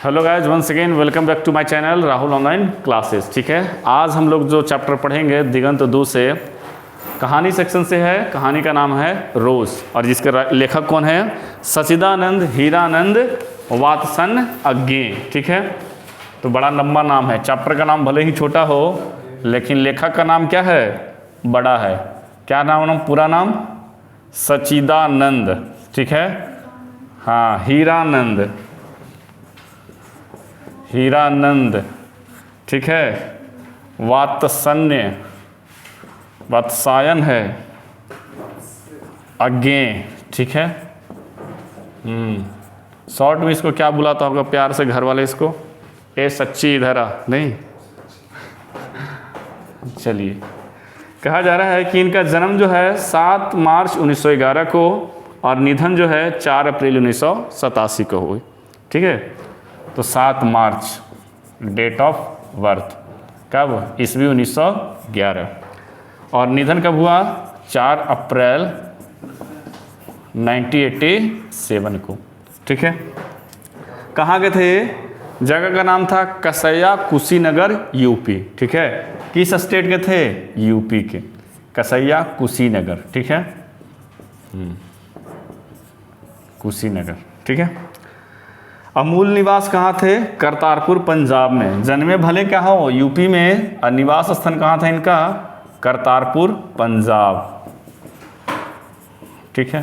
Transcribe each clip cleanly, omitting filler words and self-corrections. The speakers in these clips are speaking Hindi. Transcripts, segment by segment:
Hello guys, once again welcome back to my channel Rahul online classes. ठीक है, आज हम लोग जो चैप्टर पढ़ेंगे दिगंत दू से कहानी सेक्शन से है। कहानी का नाम है रोज और जिसके लेखक कौन है? सचिदानंद हीरानंद वात्सन अज्ञे। ठीक है, तो बड़ा लंबा नाम है। चैप्टर का नाम भले ही छोटा हो लेकिन लेखक का नाम क्या है? बड़ा है। क्या नाम? पूरा नाम सचिदानंद। ठीक है, हाँ, हीरानंद। ठीक है, वात्सायन है, अज्ञे। ठीक है, शॉर्ट में इसको क्या बुलाता होगा प्यार से घर वाले? इसको ए सच्ची इधर आ, नहीं? चलिए, कहा जा रहा है कि इनका जन्म जो है 7 मार्च 1911 को और निधन जो है 4 अप्रैल 1987 को हुई। ठीक है, तो 7 मार्च डेट ऑफ बर्थ, कब? ईस्वी 1911। और निधन कब हुआ? 4 अप्रैल 1987 को। ठीक है, कहाँ गए थे? जगह का नाम था कसैया, कुशीनगर, यूपी। ठीक है, किस स्टेट के थे? यूपी के, कसैया कुशीनगर। ठीक है, कुशीनगर। ठीक है, मूल निवास कहाँ थे? करतारपुर, पंजाब में। जन्मे भले क्या हो यूपी में और निवास स्थान कहाँ था इनका? करतारपुर, पंजाब। ठीक है,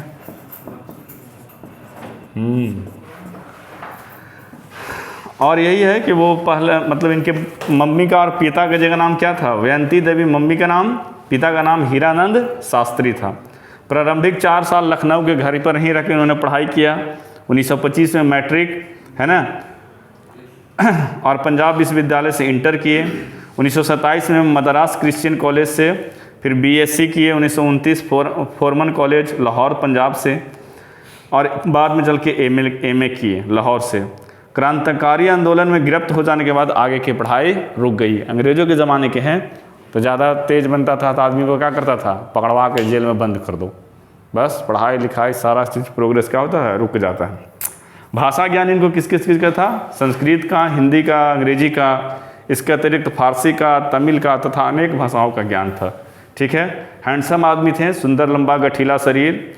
और यही है कि वो पहले मतलब इनके मम्मी का और पिता का जगह नाम क्या था? वयंती देवी मम्मी का नाम, पिता का नाम हीरानंद शास्त्री था। प्रारंभिक 4 साल लखनऊ के घर पर ही रह के उन्होंने पढ़ाई किया। 1925 में मैट्रिक, है ना, और पंजाब विश्वविद्यालय से इंटर किए। 1927 में मद्रास क्रिश्चियन कॉलेज से फिर बीएससी किए। 1929 फोरमन कॉलेज लाहौर पंजाब से, और बाद में चल के एमए किए लाहौर से। क्रांतिकारी आंदोलन में गिरफ्त हो जाने के बाद आगे की पढ़ाई रुक गई। अंग्रेज़ों के ज़माने के हैं तो ज़्यादा तेज बनता था तो आदमी को क्या करता था? पकड़वा के जेल में बंद कर दो, बस पढ़ाई लिखाई सारा चीज़ प्रोग्रेस क्या होता है? रुक जाता है। भाषा ज्ञान इनको किस किस चीज़ का था? संस्कृत का, हिंदी का, अंग्रेजी का, इसके अतिरिक्त फारसी का, तमिल का तथा अनेक भाषाओं का ज्ञान था। ठीक है, हैंडसम आदमी थे, सुंदर लंबा गठीला शरीर,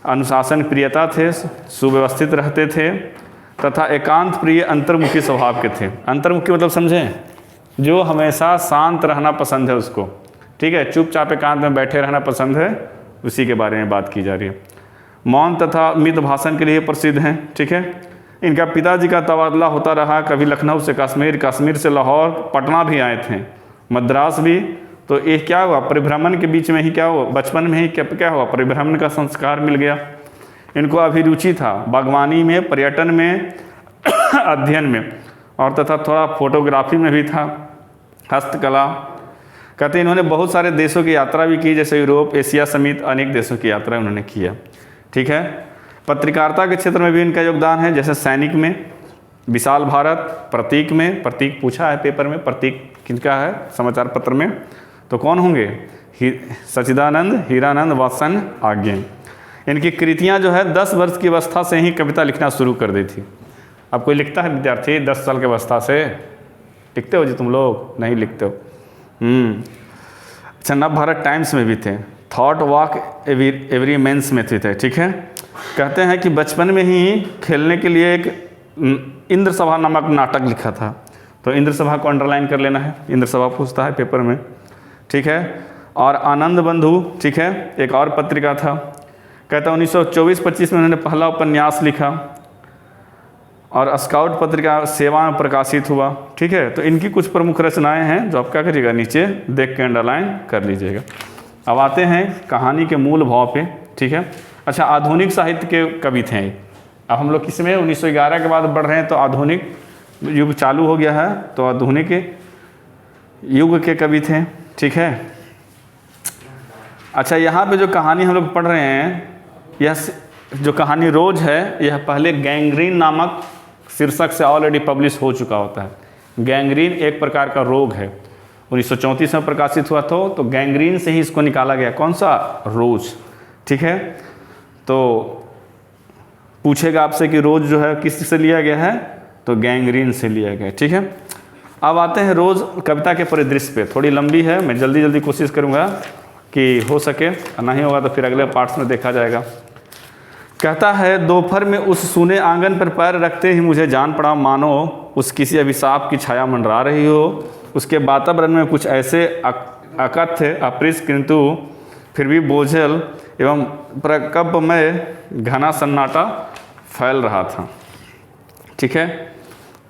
अनुशासन प्रियता थे, सुव्यवस्थित रहते थे तथा एकांत प्रिय अंतर्मुखी स्वभाव के थे। अंतर्मुखी मतलब समझें? जो हमेशा शांत रहना पसंद है उसको। ठीक है, चुपचाप एकांत में बैठे रहना पसंद है, उसी के बारे में बात की जा रही है। मौन तथा मित भाषण के लिए प्रसिद्ध हैं। ठीक है, इनका पिताजी का तबादला होता रहा, कभी लखनऊ से कश्मीर, कश्मीर से लाहौर, पटना भी आए थे, मद्रास भी। तो ये क्या हुआ? परिभ्रमण के बीच में ही क्या हुआ? बचपन में ही क्या हुआ? परिभ्रमण का संस्कार मिल गया। इनको अभिरुचि था बागवानी में, पर्यटन में, अध्ययन में और तथा थोड़ा फोटोग्राफी में भी था, हस्तकला। कहते हैं इन्होंने बहुत सारे देशों की यात्रा भी की, जैसे यूरोप, एशिया समेत अनेक देशों की यात्रा उन्होंने किया। ठीक है, पत्रकारिता के क्षेत्र में भी इनका योगदान है, जैसे सैनिक में, विशाल भारत, प्रतीक में। प्रतीक पूछा है पेपर में, प्रतीक किनका है समाचार पत्र में? तो कौन होंगे? सचिदानंद हीरानंद वात्सन अज्ञे। इनकी कृतियाँ जो है 10 वर्ष की अवस्था से ही कविता लिखना शुरू कर दी थी। अब कोई लिखता है विद्यार्थी 10 साल की अवस्था से? लिखते हो जी तुम लोग? नहीं लिखते हो। अच्छा, नव भारत टाइम्स में भी थे, थॉट वॉक एवरी मेंस में थे। ठीक है, कहते हैं कि बचपन में ही खेलने के लिए एक इंद्र सभा नामक नाटक लिखा था। तो इंद्र सभा को अंडरलाइन कर लेना है, इंद्र सभा पूछता है पेपर में। ठीक है, और आनंद बंधु, ठीक है, एक और पत्रिका था। कहता है 1924-25 में उन्होंने पहला उपन्यास लिखा और स्काउट पत्रिका सेवा में प्रकाशित हुआ। ठीक है, तो इनकी कुछ प्रमुख रचनाएं हैं जो आप क्या करिएगा, नीचे देख के अंडरलाइन कर लीजिएगा। अब आते हैं कहानी के मूल भाव पे। ठीक है, अच्छा, आधुनिक साहित्य के कवि थे। अब हम लोग किसमें 1911 के बाद बढ़ रहे हैं तो आधुनिक युग चालू हो गया है, तो आधुनिक युग के कवि थे। ठीक है, अच्छा, यहाँ पे जो कहानी हम लोग पढ़ रहे हैं, यह जो कहानी रोज है, यह पहले गैंग्रीन नामक शीर्षक से ऑलरेडी पब्लिश हो चुका होता है। गैंग्रीन एक प्रकार का रोग है, 1934 में प्रकाशित हुआ था। तो गैंग्रीन से ही इसको निकाला गया। कौन सा? रोज। ठीक है, तो पूछेगा आपसे कि रोज जो है किस से लिया गया है, तो गैंग्रीन से लिया गया। ठीक है, अब आते हैं रोज़ कविता के परिदृश्य पे। थोड़ी लंबी है, मैं जल्दी जल्दी कोशिश करूँगा कि हो सके, नहीं होगा तो फिर अगले पार्ट्स में देखा जाएगा। कहता है, दोपहर में उस सूने आंगन पर पैर रखते ही मुझे जान पड़ा मानो उस किसी अभिशाप की छाया मंडरा रही हो। उसके वातावरण में कुछ ऐसे अकथ्य अप्रिय किंतु फिर भी बोझल एवं प्रकंपमय घना सन्नाटा फैल रहा था। ठीक है,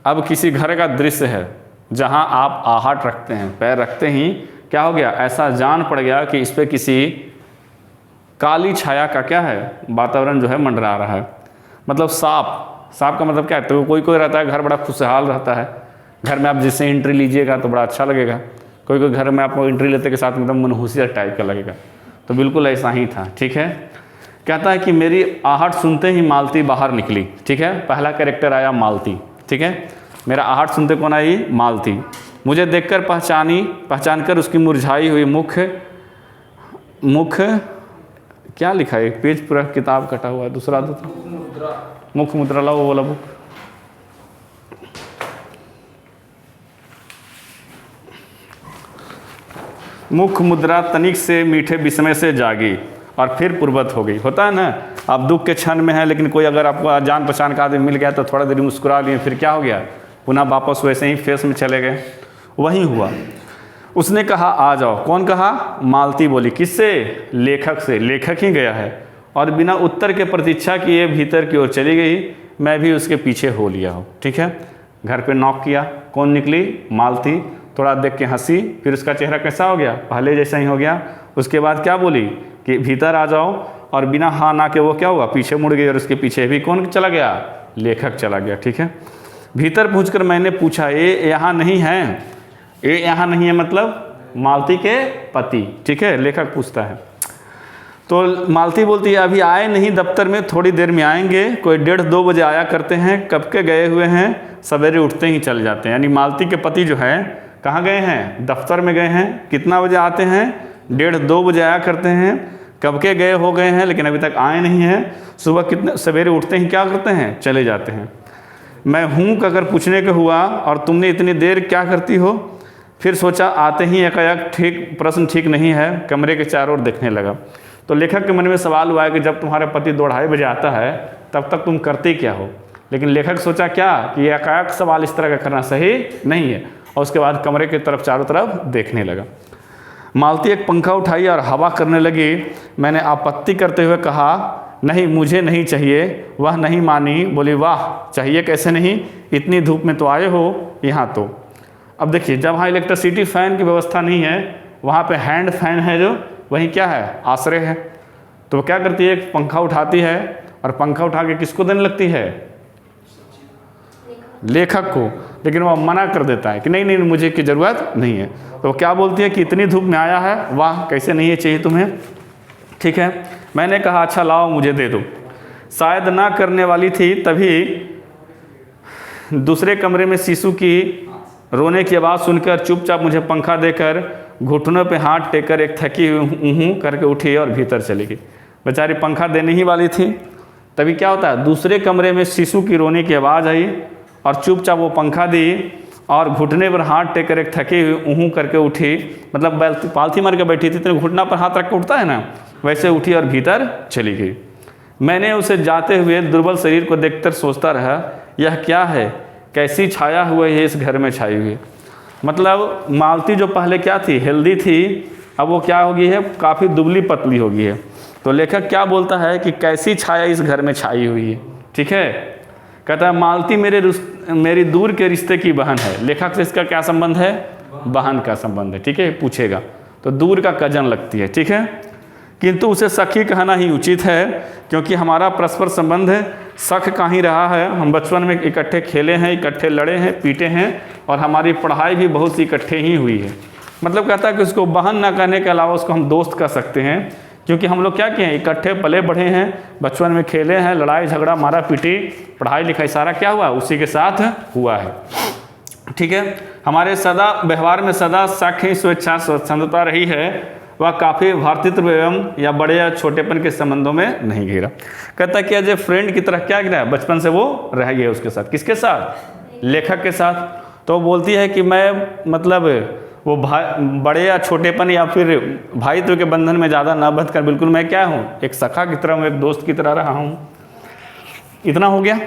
अब किसी घर का दृश्य है जहां आप आहट रखते हैं, पैर रखते ही क्या हो गया, ऐसा जान पड़ गया कि इस पर किसी काली छाया का क्या है, वातावरण जो है मंडरा रहा है। मतलब सांप का मतलब क्या है, तो कोई कोई रहता है घर बड़ा खुशहाल रहता है, घर में आप जिससे एंट्री लीजिएगा तो बड़ा अच्छा लगेगा। कोई कोई घर में आपको एंट्री लेते के साथ एकदम मनहूसिया टाइप का लगेगा, तो बिल्कुल ऐसा ही था। ठीक है, कहता है कि मेरी आहट सुनते ही मालती बाहर निकली। ठीक है, पहला कैरेक्टर आया मालती। ठीक है, मेरा आहट सुनते कौन आई, मालती। मुझे देखकर पहचान कर उसकी मुरझाई हुई मुख क्या लिखा है, पेज पूरा किताब कटा हुआ है, दूसरा मुख मुद्रा लाओ, वो वाला बुक। मुख मुद्रा तनिक से मीठे विस्मय से जागी और फिर पूर्वत हो गई। होता है ना, आप दुख के क्षण में है, लेकिन कोई अगर आपको जान पहचान का आदमी मिल गया तो थोड़ा देर मुस्कुरा लिए, फिर क्या हो गया, पुनः वापस वैसे ही फेस में चले गए। वही हुआ। उसने कहा आ जाओ। कौन कहा, मालती बोली। किससे, लेखक से। लेखक ही गया है और बिना उत्तर के प्रतीक्षा किए भीतर की ओर चली गई। मैं भी उसके पीछे हो लिया हूँ। ठीक है, घर पे नॉक किया, कौन निकली, मालती। थोड़ा देख के हंसी, फिर उसका चेहरा कैसा हो गया, पहले जैसा ही हो गया। उसके बाद क्या बोली कि भीतर आ जाओ, और बिना हाँ ना के वो क्या हुआ, पीछे मुड़ गई, और उसके पीछे भी कौन चला गया, लेखक चला गया। ठीक है, भीतर पहुंचकर मैंने पूछा, ये यहाँ नहीं है। ये यहाँ नहीं है मतलब मालती के पति। ठीक है, लेखक पूछता है तो मालती बोलती है अभी आए नहीं, दफ्तर में थोड़ी देर में आएंगे, कोई 1:30-2 बजे आया करते हैं, कब के गए हुए हैं, सवेरे उठते ही चले जाते हैं। यानी मालती के पति जो है कहाँ गए हैं, दफ्तर में गए हैं। कितना बजे आते हैं, 1:30-2 बजे आया करते हैं, कब के गए हो गए हैं, लेकिन अभी तक आए नहीं हैं। सुबह कितने सवेरे उठते ही क्या करते हैं, चले जाते हैं। मैं हूँ अगर पूछने का हुआ, और तुमने इतनी देर क्या करती हो। फिर सोचा आते ही एकाएक ठीक प्रश्न ठीक नहीं है, कमरे के चारों ओर देखने लगा। तो लेखक के मन में सवाल हुआ है कि जब तुम्हारे पति 2-2:30 बजे आता है तब तक तुम करते क्या हो। लेकिन लेखक सोचा क्या कि एकाएक सवाल इस तरह का करना सही नहीं है, और उसके बाद कमरे की तरफ चारों तरफ देखने लगा। मालती एक पंखा उठाई और हवा करने लगी। मैंने आपत्ति करते हुए कहा नहीं मुझे नहीं चाहिए। वह नहीं मानी, बोली वाह चाहिए कैसे नहीं, इतनी धूप में तो आए हो यहाँ। तो अब देखिए, जब वहाँ इलेक्ट्रिसिटी फ़ैन की व्यवस्था नहीं है, वहाँ पे हैंड फैन है, जो वहीं क्या है, आश्रय है। तो वो क्या करती है, एक पंखा उठाती है, और पंखा उठा के किसको देने लगती है, लेखक को। लेकिन वह मना कर देता है कि नहीं नहीं मुझे की ज़रूरत नहीं है। तो क्या बोलती है कि इतनी धूप में आया है, वाह कैसे नहीं है चाहिए तुम्हें। ठीक है, मैंने कहा अच्छा लाओ मुझे दे दो। शायद ना करने वाली थी, तभी दूसरे कमरे में शिशु की रोने की आवाज़ सुनकर चुपचाप मुझे पंखा देकर घुटनों पे हाथ टेककर एक थकी हुई करके उठी और भीतर चली गई। बेचारी पंखा देने ही वाली थी, तभी क्या होता है, दूसरे कमरे में शिशु की रोने की आवाज़ आई और चुपचाप वो पंखा दी और घुटने पर हाथ टेककर एक थकी हुई करके उठी। मतलब पालथी मार के बैठी थी, तो घुटना पर हाथ रख के उठता है ना, वैसे उठी और भीतर चली गई। मैंने उसे जाते हुए दुर्बल शरीर को देखकर सोचता रहा, यह क्या है, कैसी छाया हुई है इस घर में छाई हुई। मतलब मालती जो पहले क्या थी, हेल्दी थी, अब वो क्या हो गई है, काफ़ी दुबली पतली हो गई है। तो लेखक क्या बोलता है कि कैसी छाया इस घर में छाई हुई है। ठीक है, कहता है मालती मेरी दूर के रिश्ते की बहन है। लेखक से इसका क्या संबंध है, बहन का संबंध है। ठीक है, पूछेगा तो दूर का कजन लगती है। ठीक है, किंतु उसे सखी कहना ही उचित है, क्योंकि हमारा परस्पर संबंध सख का ही रहा है। हम बचपन में इकट्ठे खेले हैं, इकट्ठे लड़े हैं, पीटे हैं, और हमारी पढ़ाई भी बहुत सी इकट्ठे ही हुई है। मतलब कहता है कि उसको बहन ना कहने के अलावा उसको हम दोस्त कह सकते हैं, क्योंकि हम लोग क्या किए हैं, इकट्ठे पले बढ़े हैं, बचपन में खेले हैं, लड़ाई झगड़ा मारा पीटी, पढ़ाई लिखाई सारा क्या हुआ उसी के साथ हुआ है। ठीक है, हमारे सदा व्यवहार में सदा सख ही स्वेच्छा स्वच्छंदता रही है। वह काफ़ी भातृत्व एवं या बड़े या छोटेपन के संबंधों में नहीं घिरा। कहता है कि एज ए फ्रेंड की तरह क्या गिरा, बचपन से वो रह गया उसके साथ। किसके साथ, लेखक के साथ। तो बोलती है कि मैं मतलब वो बड़े या छोटेपन या फिर भाईत्व के बंधन में ज़्यादा ना बंध कर बिल्कुल मैं क्या हूँ, एक सखा की तरह हूँ, एक दोस्त की तरह रहा हूँ। इतना हो गया।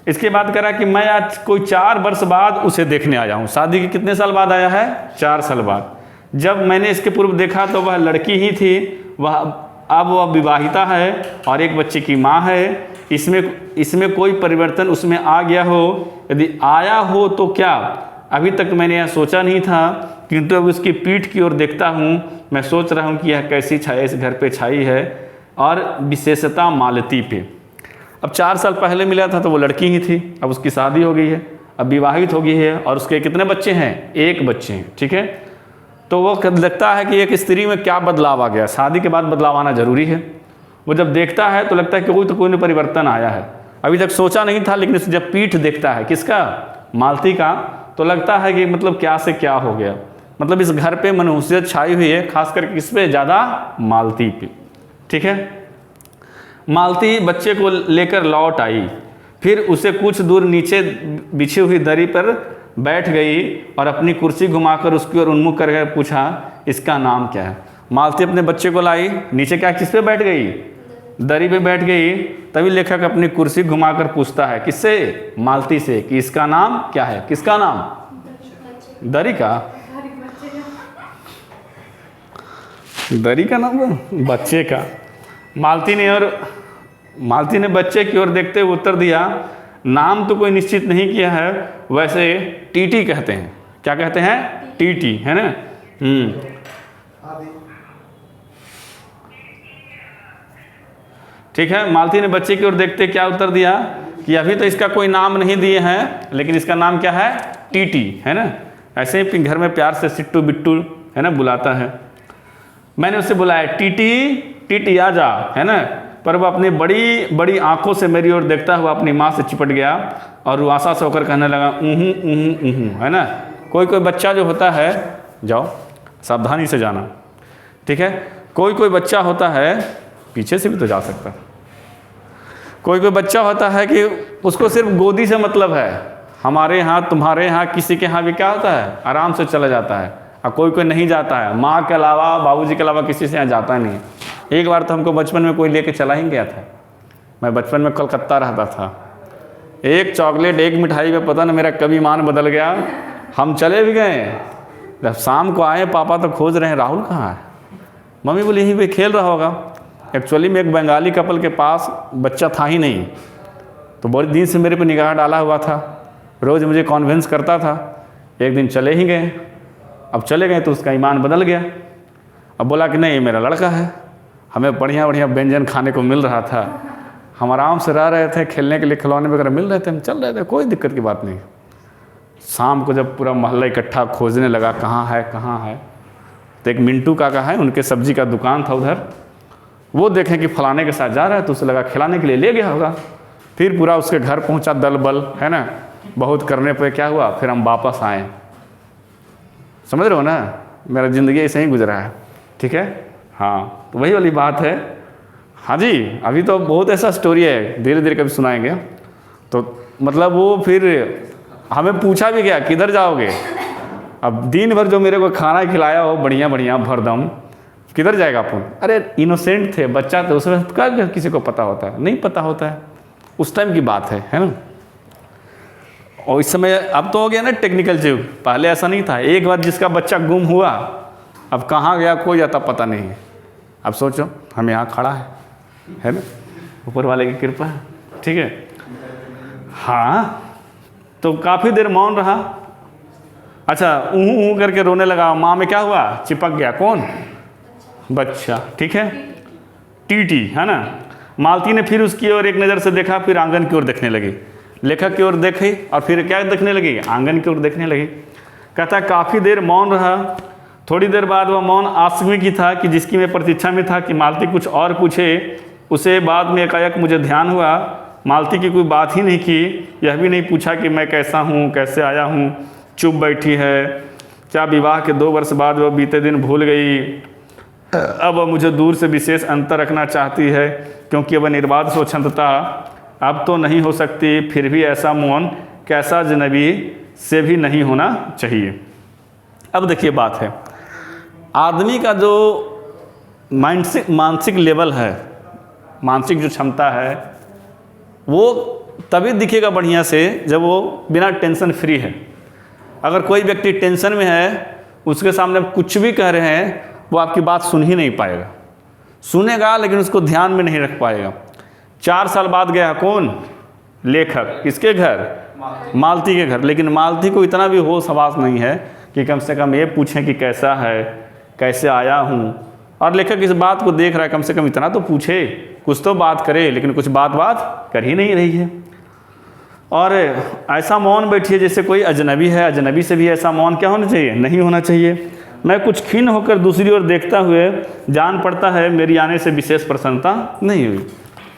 इसके बाद करा कि मैं आज कोई 4 वर्ष बाद उसे देखने आया हूँ। शादी के कितने साल बाद आया है? 4 साल बाद। जब मैंने इसके पूर्व देखा तो वह लड़की ही थी, अब वह विवाहिता है और एक बच्चे की माँ है। इसमें कोई परिवर्तन उसमें आ गया हो? यदि आया हो तो क्या? अभी तक मैंने यह सोचा नहीं था, किंतु अब उसकी पीठ की ओर देखता हूँ मैं सोच रहा हूँ कि यह कैसी छाया इस घर पे छाई है, और विशेषता मालती पे। अब 4 साल पहले मिला था तो वो लड़की ही थी, अब उसकी शादी हो गई है, अब विवाहित हो गई है और उसके कितने बच्चे हैं? 1 बच्चे हैं। ठीक है। तो वो लगता है कि एक स्त्री में क्या बदलाव आ गया। शादी के बाद बदलाव आना जरूरी है। वो जब देखता है तो लगता है कि कोई न परिवर्तन आया है। अभी तक सोचा नहीं था, लेकिन जब पीठ देखता है किसका? मालती का, तो लगता है कि मतलब क्या से क्या हो गया। मतलब इस घर पे मनहूसियत छाई हुई है, खासकर किस पे? ज़्यादा मालती पे। ठीक है। मालती बच्चे को लेकर लौट आई, फिर उसे कुछ दूर नीचे बिछी हुई दरी पर बैठ गई और अपनी कुर्सी घुमाकर उसकी ओर उन्मुख करके पूछा, इसका नाम क्या है? मालती अपने बच्चे को लाई, नीचे क्या किस पे बैठ गई? दरी पे बैठ गई। तभी लेखक अपनी कुर्सी घुमाकर पूछता है, किससे? मालती से, कि इसका नाम क्या है? किसका नाम? दरी का? दरी का नाम? बच्चे का। मालती ने बच्चे की ओर देखते हुए उत्तर दिया, नाम तो कोई निश्चित नहीं किया है, वैसे टीटी कहते हैं। क्या कहते हैं? टीटी, है ना। ठीक है। मालती ने बच्चे की ओर देखते क्या उत्तर दिया कि अभी तो इसका कोई नाम नहीं दिए हैं, लेकिन इसका नाम क्या है? टीटी, है ना। ऐसे ही घर में प्यार से सिट्टू बिट्टू, है ना, बुलाता है। मैंने उससे बुलाया, टीटी टीटी आ जा, है ना। पर वह अपनी बड़ी बड़ी आंखों से मेरी ओर देखता हुआ अपनी माँ से चिपट गया और रुआसा से होकर कहने लगा, है ना। कोई बच्चा जो होता है, जाओ सावधानी से जाना, ठीक है। कोई बच्चा होता है, पीछे से भी तो जा सकता है। कोई बच्चा होता है कि उसको सिर्फ गोदी से मतलब है। हमारे यहाँ, तुम्हारे यहाँ, किसी के यहाँ भी क्या होता है? आराम से चला जाता है। और कोई नहीं जाता है, माँ के अलावा, बाबूजी के अलावा किसी से यहाँ जाता नहीं। एक बार तो हमको बचपन में कोई लेके चला ही गया था। मैं बचपन में कलकत्ता रहता था। एक चॉकलेट, एक मिठाई पे पता ना मेरा कब ईमान बदल गया। हम चले भी गए, जब शाम को आए पापा तो खोज रहे हैं, राहुल कहाँ है? मम्मी बोली यहीं पे खेल रहा होगा। एक्चुअली में एक बंगाली कपल के पास बच्चा था ही नहीं, तो बड़े दिन से मेरे पे निगाह डाला हुआ था, रोज़ मुझे कॉन्विंस करता था। एक दिन चले ही गए। अब चले गए तो उसका ईमान बदल गया। अब बोला कि नहीं, मेरा लड़का है, हमें बढ़िया बढ़िया व्यंजन खाने को मिल रहा था, हम आराम से रह रहे थे, खेलने के लिए खिलौने वगैरह मिल रहे थे, हम चल रहे थे, कोई दिक्कत की बात नहीं। शाम को जब पूरा मोहल्ला इकट्ठा खोजने लगा कहाँ है कहाँ है, तो एक मिंटू काका है, उनके सब्जी का दुकान था उधर, वो देखें कि फलाने के साथ जा रहा है तो उसे लगा खिलाने के लिए ले गया होगा। फिर पूरा उसके घर पहुंचा दल बल, है ना। बहुत करने पे क्या हुआ, फिर हम वापस आए। समझ रहे हो ना, मेरा ज़िंदगी ऐसे ही गुजरा है, ठीक है। हाँ, तो वही वाली बात है। हाँ जी, अभी तो बहुत ऐसा स्टोरी है, धीरे धीरे कभी सुनाएंगे। तो मतलब वो फिर हमें पूछा भी गया किधर जाओगे। अब दिन भर जो मेरे को खाना खिलाया हो बढ़िया बढ़िया भरदम, किधर जाएगा अपन? अरे इनोसेंट थे, बच्चा थे, उसमें क्या किसी को पता होता है? नहीं पता होता है, उस टाइम की बात है ना। और इस समय अब तो हो गया ना टेक्निकल युग, पहले ऐसा नहीं था। एक बार जिसका बच्चा गुम हुआ, अब कहाँ गया कोई आता पता नहीं। अब सोचो हम यहाँ खड़ा है ना, ऊपर वाले की कृपा है, ठीक है। हाँ, तो काफ़ी देर मौन रहा। अच्छा, ऊँ करके रोने लगा। माँ में क्या हुआ? चिपक गया। कौन? बच्चा, ठीक है, टीटी, है ना। मालती ने फिर उसकी ओर एक नज़र से देखा, फिर आंगन की ओर देखने लगी। लेखक की ओर देखी और फिर क्या देखने लगी? आंगन की ओर देखने लगी। कहता काफ़ी देर मौन रहा। थोड़ी देर बाद वह मौन आसमी की था कि जिसकी मैं प्रतीक्षा में था कि मालती कुछ और पूछे। उसे बाद में एकाएक मुझे ध्यान हुआ, मालती की कोई बात ही नहीं की, यह भी नहीं पूछा कि मैं कैसा हूँ, कैसे आया हूँ। चुप बैठी है। क्या विवाह के 2 वर्ष बाद वह बीते दिन भूल गई? अब वह मुझे दूर से विशेष अंतर रखना चाहती है, क्योंकि वह निर्बाध स्वच्छंदता अब तो नहीं हो सकती। फिर भी ऐसा मौन कैसा अजनबी से भी नहीं होना चाहिए। अब देखिए बात है, आदमी का जो मानसिक लेवल है, मानसिक जो क्षमता है, वो तभी दिखेगा बढ़िया से जब वो बिना टेंशन फ्री है। अगर कोई व्यक्ति टेंशन में है, उसके सामने आप कुछ भी कह रहे हैं, वो आपकी बात सुन ही नहीं पाएगा। सुनेगा लेकिन उसको ध्यान में नहीं रख पाएगा। 4 साल बाद गया कौन? लेखक। किसके घर? मालती के घर। लेकिन मालती को इतना भी होश हवास नहीं है कि कम से कम ये पूछें कि कैसा है, कैसे आया हूँ। और लेखक इस बात को देख रहा है, कम से कम इतना तो पूछे, कुछ तो बात करे, लेकिन कुछ बात कर ही नहीं रही है। और ऐसा मौन बैठिए जैसे कोई अजनबी है। अजनबी से भी ऐसा मौन क्या होना चाहिए? नहीं होना चाहिए। मैं कुछ खिन्न होकर दूसरी ओर देखता हुए जान पड़ता है मेरी आने से विशेष प्रसन्नता नहीं हुई।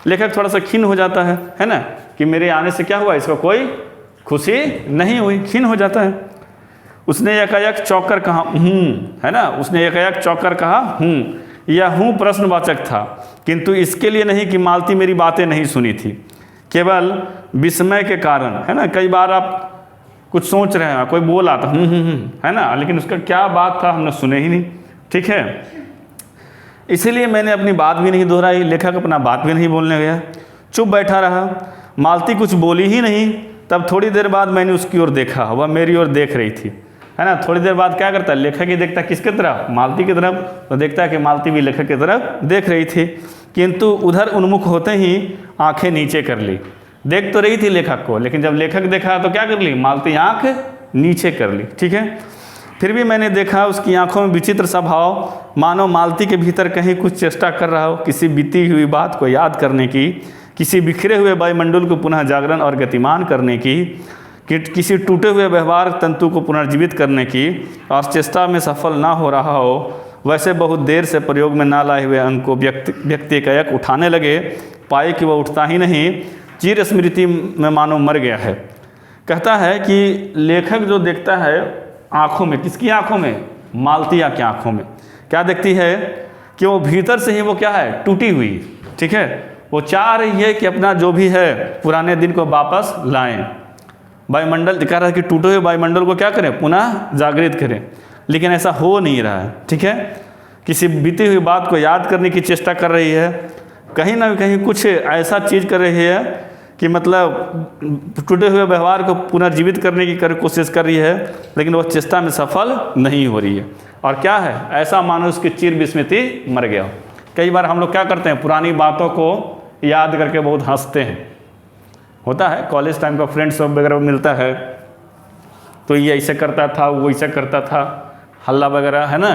लेखक थोड़ा सा खिन्न हो जाता है ना, कि मेरे आने से क्या हुआ, इसको कोई खुशी नहीं हुई, खिन्न हो जाता है। उसने एकाएक चौंक कर कहा है ना, उसने एकाएक चौंक कर कहा यह प्रश्नवाचक था, किंतु इसके लिए नहीं कि मालती मेरी बातें नहीं सुनी थी, केवल विस्मय के कारण, है ना। कई बार आप कुछ सोच रहे हैं, कोई बोला था है ना, लेकिन उसका क्या बात था हमने सुने ही नहीं, ठीक है। इसीलिए मैंने अपनी बात भी नहीं दोहराई। लेखक अपना बात भी नहीं बोलने गया, चुप बैठा रहा। मालती कुछ बोली ही नहीं। तब थोड़ी देर बाद मैंने उसकी ओर देखा, वह मेरी ओर देख रही थी, है ना। थोड़ी देर बाद क्या करता है लेखक ही देखता है किसकी तरफ? मालती की तरफ। तो देखता है कि मालती भी लेखक की तरफ देख रही थी, किंतु उधर उन्मुख होते ही आंखें नीचे कर ली। देख तो रही थी लेखक को, लेकिन जब लेखक देखा तो क्या कर ली? मालती आंख नीचे कर ली, ठीक है। फिर भी मैंने देखा उसकी आंखों में विचित्र सा भाव, मानो मालती के भीतर कहीं कुछ चेष्टा कर रहा हो, किसी बीती हुई बात को याद करने की, किसी बिखरे हुए वायुमंडल को पुनः जागरण और गतिमान करने की, किसी टूटे हुए व्यवहार तंतु को पुनर्जीवित करने की, और चेष्टा में सफल ना हो रहा हो। वैसे बहुत देर से प्रयोग में ना लाए हुए अंक को व्यक्ति एकाएक उठाने लगे, पाए कि वह उठता ही नहीं, चिर स्मृति में मानो मर गया है। कहता है कि लेखक जो देखता है आँखों में, किसकी आँखों में? मालतिया की आँखों में क्या देखती है कि वो भीतर से ही वो क्या है? टूटी हुई, ठीक है। वो चाह रही है कि अपना जो भी है पुराने दिन को वापस लाएं। वायुमंडल कह रहा है कि टूटे हुए वायुमंडल को क्या करें? पुनः जागृत करें, लेकिन ऐसा हो नहीं रहा है, ठीक है। किसी बीती हुई बात को याद करने की चेष्टा कर रही है, कहीं ना कहीं कुछ ऐसा चीज़ कर रही है कि मतलब टूटे हुए व्यवहार को पुनर्जीवित करने की कोशिश कर रही है, लेकिन वह चेष्टा में सफल नहीं हो रही है। और क्या है? ऐसा मानो उसकी चिर विस्मृति मर गया हो। कई बार हम लोग क्या करते हैं? पुरानी बातों को याद करके बहुत हंसते हैं। होता है कॉलेज टाइम का फ्रेंड सब वगैरह मिलता है, तो ये ऐसे करता था, वो ऐसे करता था, हल्ला वगैरह, है ना,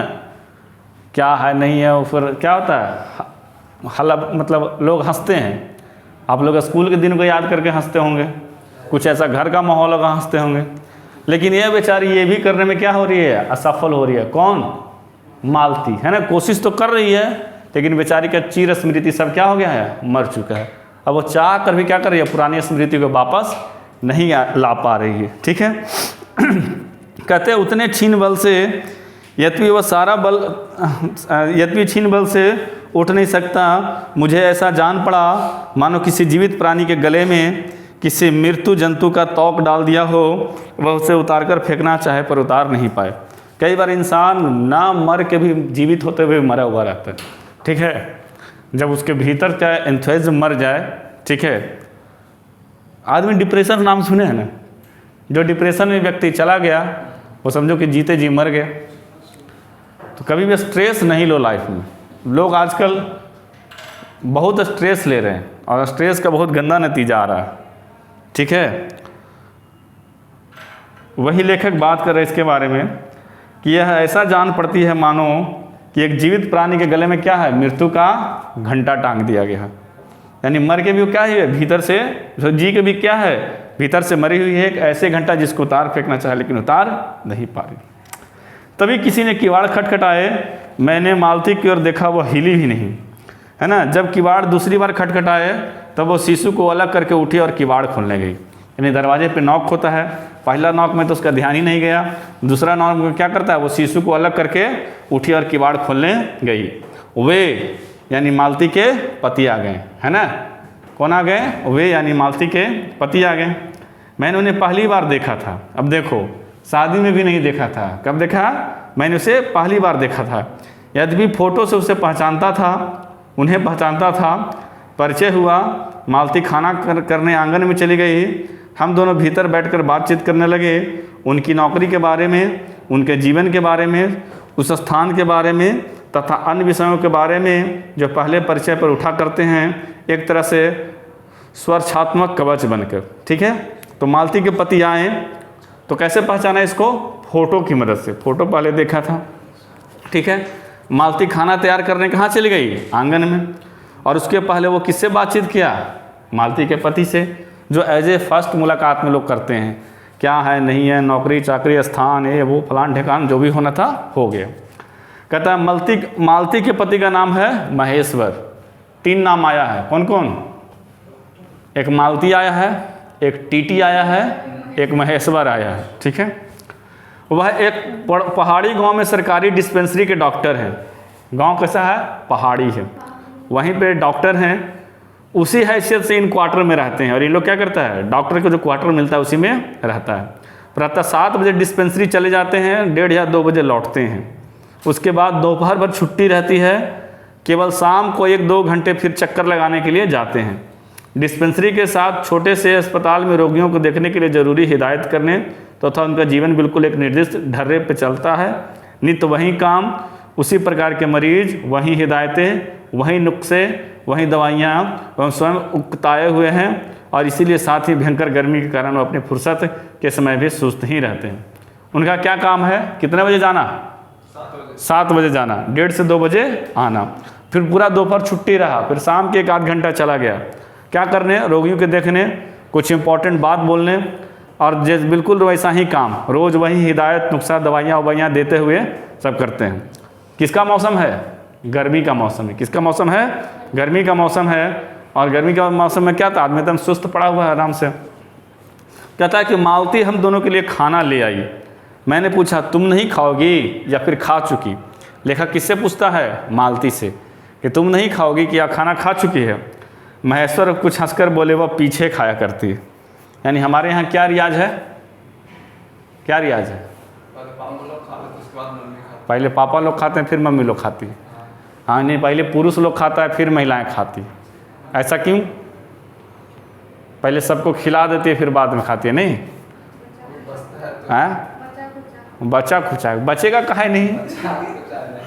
क्या है नहीं है, वो फिर क्या होता है हल्ला, मतलब लोग हंसते हैं। आप लोग स्कूल के दिन को याद करके हंसते होंगे, कुछ ऐसा घर का माहौल होगा, हंसते होंगे। लेकिन ये बेचारी ये भी करने में क्या हो रही है? असफल हो रही है। कौन? मालती, है ना। कोशिश तो कर रही है, लेकिन बेचारी का चिर स्मृति सब क्या हो गया है? मर चुका है। अब वो चाह कर भी क्या कर रही है? पुरानी स्मृति को वापस नहीं ला पा रही है, ठीक है। कहते उतने छीन बल से यद्यपि वह सारा बल यद्यपि छीन बल से उठ नहीं सकता, मुझे ऐसा जान पड़ा मानो किसी जीवित प्राणी के गले में किसी मृत्यु जंतु का तौक डाल दिया हो, वह उसे उतार कर फेंकना चाहे पर उतार नहीं पाए। कई बार इंसान ना मर के भी जीवित होते हुए मरा हुआ रहता है, ठीक है। जब उसके भीतर क्या एंथुसियाज्म मर जाए, ठीक है। आदमी डिप्रेशन नाम सुने हैं ना, जो डिप्रेशन में व्यक्ति चला गया वो समझो कि जीते जी मर गया। तो कभी भी स्ट्रेस नहीं लो लाइफ में। लोग आजकल बहुत स्ट्रेस ले रहे हैं और स्ट्रेस का बहुत गंदा नतीजा आ रहा है, ठीक है। वही लेखक बात कर रहे हैं इसके बारे में कि यह ऐसा जान पड़ती है मानो कि एक जीवित प्राणी के गले में क्या है? मृत्यु का घंटा टांग दिया गया है। यानी मर के भी वो क्या है? भीतर से जी के भी क्या है? भीतर से मरी हुई है एक ऐसे घंटा जिसको उतार फेंकना चाहे लेकिन उतार नहीं पा रही। तभी किसी ने किवाड़ खटखटाए, मैंने मालती की ओर देखा, वह हिली भी नहीं, है ना। जब किवाड़ दूसरी बार खटखटाए तब वो शिशु को अलग करके उठी और किवाड़ खोलने गई। यानी दरवाजे पे नॉक होता है, पहला नॉक में तो उसका ध्यान ही नहीं गया, दूसरा नॉक में क्या करता है? वो शिशु को अलग करके उठी और किवाड़ खोलने गई। वे यानी मालती के पति आ गए, है ना। कौन आ गए? वे यानी मालती के पति आ गए। मैंने उन्हें पहली बार देखा था। अब देखो, शादी में भी नहीं देखा था, कब देखा? मैंने उसे पहली बार देखा था। यद्यपि फ़ोटो से उसे पहचानता था, उन्हें पहचानता था। परिचय हुआ, मालती खाना करने आंगन में चली गई। हम दोनों भीतर बैठकर बातचीत करने लगे, उनकी नौकरी के बारे में, उनके जीवन के बारे में, उस स्थान के बारे में तथा अन्य विषयों के बारे में जो पहले परिचय पर उठा करते हैं, एक तरह से स्वरछात्मक कवच बनकर। ठीक है, तो मालती के पति आए तो कैसे पहचाना इसको? फ़ोटो की मदद से। फ़ोटो पहले देखा था। ठीक है, मालती खाना तैयार करने कहाँ चली गई? आंगन में। और उसके पहले वो किससे बातचीत किया? मालती के पति से, जो एज ए फर्स्ट मुलाकात में लोग करते हैं, क्या है नहीं है, नौकरी चाकरी, स्थान, ये वो फलान ठिकान, जो भी होना था हो गया। कहता है मालती के पति का नाम है महेश्वर। 3 नाम आया है, कौन कौन? एक मालती आया है, एक टीटी आया है, एक महेश्वर आया है। ठीक है, वह एक पहाड़ी गांव में सरकारी डिस्पेंसरी के डॉक्टर हैं। गांव कैसा है? पहाड़ी है, वहीं पे डॉक्टर हैं। उसी हैसियत से इन क्वार्टर में रहते हैं। और ये लोग क्या करता है? डॉक्टर को जो क्वार्टर मिलता है उसी में रहता है। प्रातः 7 बजे डिस्पेंसरी चले जाते हैं, 1:30 या 2 बजे लौटते हैं। उसके बाद दोपहर भर छुट्टी रहती है, केवल शाम को 1-2 घंटे फिर चक्कर लगाने के लिए जाते हैं। डिस्पेंसरी के साथ छोटे से अस्पताल में रोगियों को देखने के लिए ज़रूरी हिदायत करने तथा उनका जीवन बिल्कुल एक निर्दिष्ट ढर्रे पर चलता है। नित्य वही काम, उसी प्रकार के मरीज, वही हिदायतें, वही नुस्खे, वही दवाइयाँ, वह स्वयं उकताए हुए हैं। और इसीलिए साथ ही भयंकर गर्मी के कारण वो अपनी फुर्सत के समय भी सुस्त ही रहते हैं। उनका क्या काम है? कितने बजे जाना? 7 बजे जाना, 1:30 से 2 बजे आना, फिर पूरा दोपहर छुट्टी रहा, फिर शाम के 1-8 घंटा चला गया। क्या करने? रोगियों के देखने, कुछ इंपॉर्टेंट बात बोलने, और जैसे बिल्कुल वैसा ही काम, रोज़ वही हिदायत, नुस्खा, दवाइयाँ ववाइयाँ देते हुए सब करते हैं। किसका मौसम है? गर्मी का मौसम है। किसका मौसम है? गर्मी का मौसम है। और गर्मी का मौसम में क्या था? आदमी एकदम सुस्त पड़ा हुआ है आराम से। कहता है कि मालती हम दोनों के लिए खाना ले आई। मैंने पूछा, तुम नहीं खाओगी या फिर खा चुकी? लेखक किससे पूछता है? मालती से, कि तुम नहीं खाओगी कि या खाना खा चुकी है? महेश्वर कुछ हंसकर बोले, वह पीछे खाया करती है। यानी हमारे यहाँ क्या रियाज है? क्या रियाज है? पहले पापा लोग खाते हैं, फिर मम्मी लोग खाती है। हाँ, नहीं, पहले पुरुष लोग खाता है, फिर महिलाएं खाती। ऐसा क्यों? पहले सबको खिला देती है, फिर बाद में खाती है, नहीं? हाँ, बच्चा खुचा बचेगा काहे नहीं?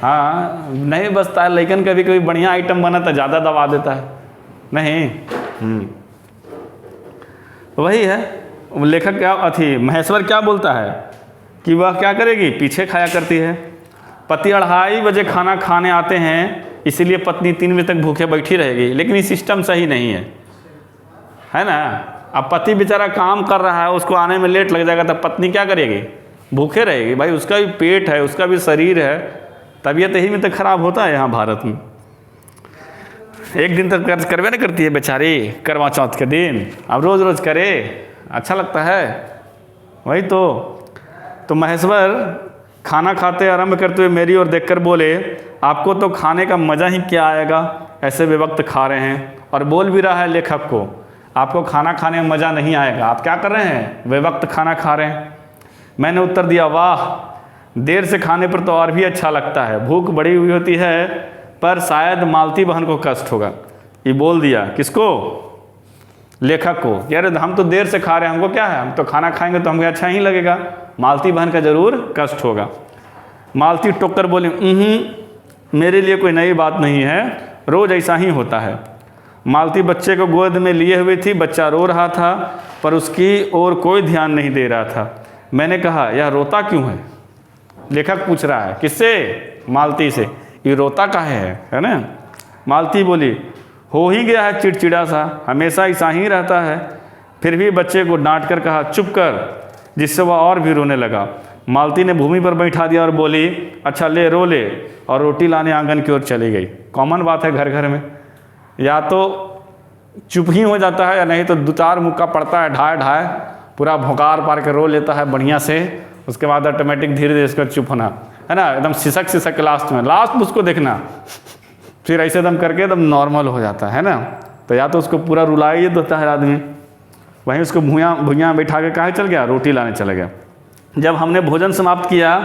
हाँ, नहीं बचता है। लेकिन कभी कभी बढ़िया आइटम बना तो ज़्यादा दबा देता है, नहीं? वही है। लेखक क्या महेश्वर क्या बोलता है कि वह क्या करेगी? पीछे खाया करती है। पति 2:30 बजे खाना खाने आते हैं, इसीलिए पत्नी 3 बजे तक भूखे बैठी रहेगी। लेकिन ये सिस्टम सही नहीं है ना? अब पति बेचारा काम कर रहा है, उसको आने में लेट लग जाएगा, तब पत्नी क्या करेगी? भूखे रहेगी। भाई, उसका भी पेट है, उसका भी शरीर है, तबीयत यही में तो खराब होता है यहाँ भारत में। एक दिन तक कर्ज करवे ना करती है बेचारी, करवा चौथ के दिन। अब रोज़ रोज़ करे, अच्छा लगता है? वही तो महेश्वर खाना खाते आरंभ करते हुए मेरी ओर देखकर बोले, आपको तो खाने का मज़ा ही क्या आएगा, ऐसे बेवक्त खा रहे हैं। और बोल भी रहा है लेखक को, आपको खाना खाने में मज़ा नहीं आएगा, आप क्या कर रहे हैं? बेवक्त खाना खा रहे हैं। मैंने उत्तर दिया, वाह, देर से खाने पर तो और भी अच्छा लगता है। भूख बड़ी हुई होती है, पर शायद मालती बहन को कष्ट होगा। ये बोल दिया किसको? लेखक को। यार हम तो देर से खा रहे हैं, हमको क्या है, हम तो खाना खाएंगे तो हमको अच्छा ही लगेगा, मालती बहन का ज़रूर कष्ट होगा। मालती टोककर बोली, मेरे लिए कोई नई बात नहीं है, रोज़ ऐसा ही होता है। मालती बच्चे को गोद में लिए हुई थी, बच्चा रो रहा था, पर उसकी ओर कोई ध्यान नहीं दे रहा था। मैंने कहा, यह रोता क्यों है? लेखक पूछ रहा है, किससे? मालती से। ये रोता काहे है ना? मालती बोली, हो ही गया है चिड़चिड़ा सा, हमेशा ऐसा ही रहता है। फिर भी बच्चे को डांट कर कहा, चुप कर, जिससे वह और भी रोने लगा। मालती ने भूमि पर बैठा दिया और बोली, अच्छा ले, रो ले, और रोटी लाने आंगन की ओर चली गई। कॉमन बात है घर घर में, या तो चुप ही हो जाता है, या नहीं तो 2-4 मुक्का पड़ता है, ढाए पूरा भौंकार पार के रो लेता है बढ़िया से। उसके बाद ऑटोमेटिक धीरे धीरे इसका चुप होना, है ना? एकदम सिसक के लास्ट उसको देखना, फिर ऐसे एकदम करके एकदम नॉर्मल हो जाता है ना? तो या तो उसको पूरा रुला ही देता है आदमी, वहीं उसको भुइयाँ बैठा के कहाँ चल गया, रोटी लाने चला गया। जब हमने भोजन समाप्त किया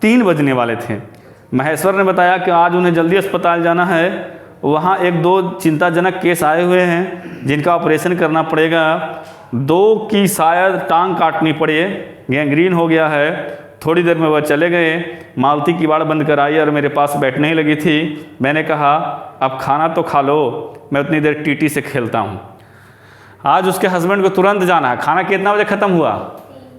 3 बजने वाले थे। महेश्वर ने बताया कि आज उन्हें जल्दी अस्पताल जाना है, वहाँ 1-2 चिंताजनक केस आए हुए हैं जिनका ऑपरेशन करना पड़ेगा। 2 की शायद टांग काटनी पड़े, गैंग्रीन हो गया है। थोड़ी देर में वह चले गए। मालती किवाड़ बंद कर आई और मेरे पास बैठने ही लगी थी। मैंने कहा अब खाना तो खा लो, मैं उतनी देर टीटी से खेलता हूँ। आज उसके हस्बैंड को तुरंत जाना है। खाना कितना बजे ख़त्म हुआ?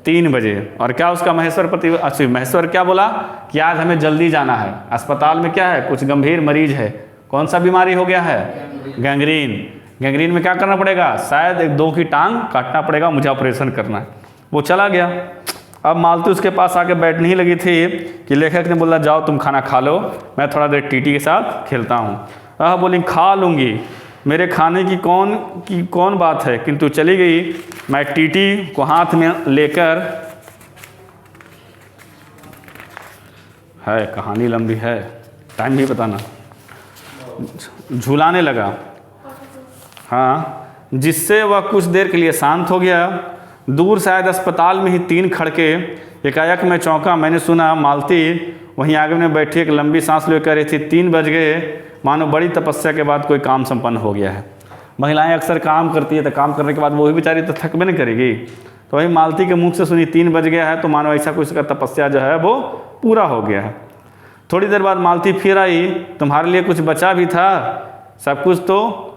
3 बजे। और क्या उसका महेश्वर क्या बोला कि आज हमें जल्दी जाना है, अस्पताल में क्या है, कुछ गंभीर मरीज है। कौन सा बीमारी हो गया है? गैंग्रीन। गैंग्रीन में क्या करना पड़ेगा? शायद 1-2 की टांग काटना पड़ेगा, मुझे ऑपरेशन करना है। वो चला गया। अब मालती उसके पास आके बैठने ही लगी थी कि लेखक ने बोला जाओ तुम खाना खा लो, मैं थोड़ा देर टीटी के साथ खेलता हूँ। बोली खा लूँगी, मेरे खाने की कौन बात है, किंतु चली गई। मैं टीटी को हाथ में लेकर, है कहानी लंबी है, टाइम भी बताना, झुलाने लगा। हाँ, जिससे वह कुछ देर के लिए शांत हो गया। दूर शायद अस्पताल में ही 3 खड़के। एकाएक मैं चौंका। मैंने सुना मालती वहीं आगे में बैठी एक लंबी सांस ले कर रही थी। 3 बज गए, मानो बड़ी तपस्या के बाद कोई काम संपन्न हो गया है। महिलाएं अक्सर काम करती है तो काम करने के बाद वो भी बेचारी तो थक भी नहीं करेगी। तो वही मालती के मुख से सुनी 3 बज गया है, तो मानो ऐसा कुछ का तपस्या जो है वो पूरा हो गया है। थोड़ी देर बाद मालती फिर आई। तुम्हारे लिए कुछ बचा भी था? सब कुछ तो